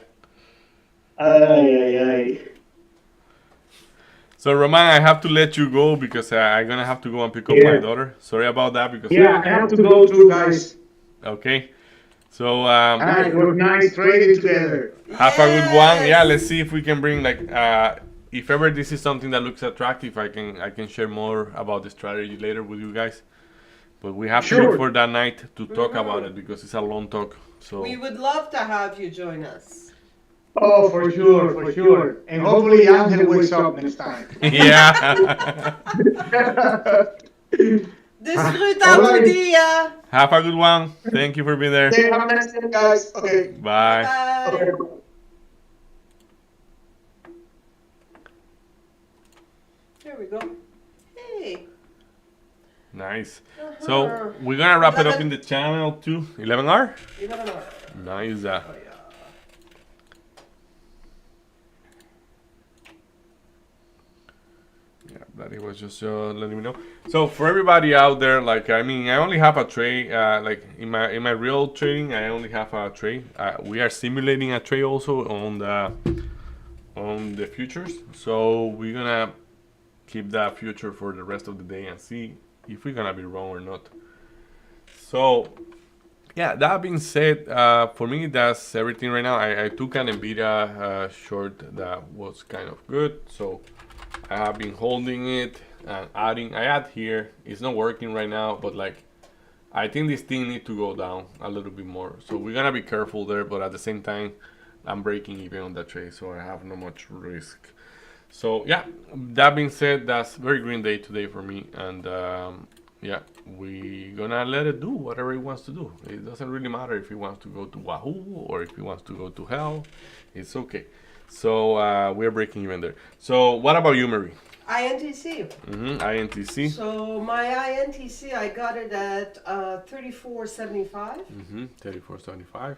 Ay, ay, ay. So Roman, I have to let you go because I'm gonna have to go and pick up my Yeah. daughter. Sorry about that because Yeah, I have to go too, guys. okay. So It was nice trading together. have a good one. Yes. Yeah, let's see if we can bring like if ever this is something that looks attractive, I can share more about the strategy later with you guys. But we have to Sure. look for that night to talk about it because it's a long talk. So We would love to have you join us. Oh, for sure, for sure. And hopefully Angel wakes up next time. yeah. Disfruta All tu right. dia. Have a good one. Thank you for being there. Have a nice day, guys. Okay. Bye. Bye. Okay. Here we go. Hey. Nice. So we're gonna wrap it up in the channel too. 11R. You never know. Nice. Oh, yeah. Yeah, that it was just letting me know. So for everybody out there, like I mean, I only have a tray. Like in my real trading, I only have a tray. We are simulating a tray also on the futures. So we're gonna keep that future for the rest of the day and see if we're gonna be wrong or not. So yeah, that being said, for me that's everything right now. I took an Nvidia short that was kind of good. So I have been holding it and adding. I add here. It's not working right now, but like I think this thing need to go down a little bit more. So we're gonna be careful there, but at the same time, I'm breaking even on that trade, so I have no much risk. So yeah, that being said, that's very green day today for me, and yeah, we gonna let it do whatever it wants to do. It doesn't really matter if it wants to go to Wahoo or if it wants to go to hell. It's okay. So we're breaking even there. So what about you, Marie? INTC. INTC. So my INTC, I got it at 34.75, 34.75.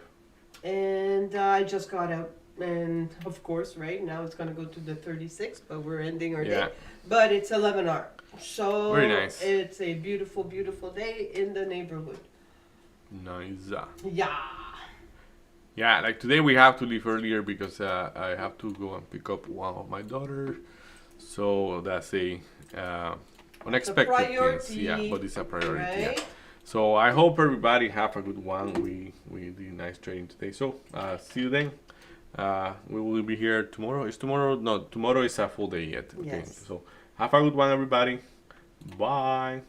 and I just got out. And of course, right now it's gonna go to the 36, but we're ending our Yeah. day. But it's 11R, so Very nice. It's a beautiful, beautiful day in the neighborhood. Nice. Yeah. Yeah, like today we have to leave earlier because I have to go and pick up one of my daughters. So that's a unexpected thing. priority, Yeah, but it's a priority. Yeah. Right? So I hope everybody have a good one. We did nice trading today. So see you then. We will be here tomorrow. Is tomorrow? No, tomorrow is a full day yet. Okay. Yes. So have a good one, everybody. Bye.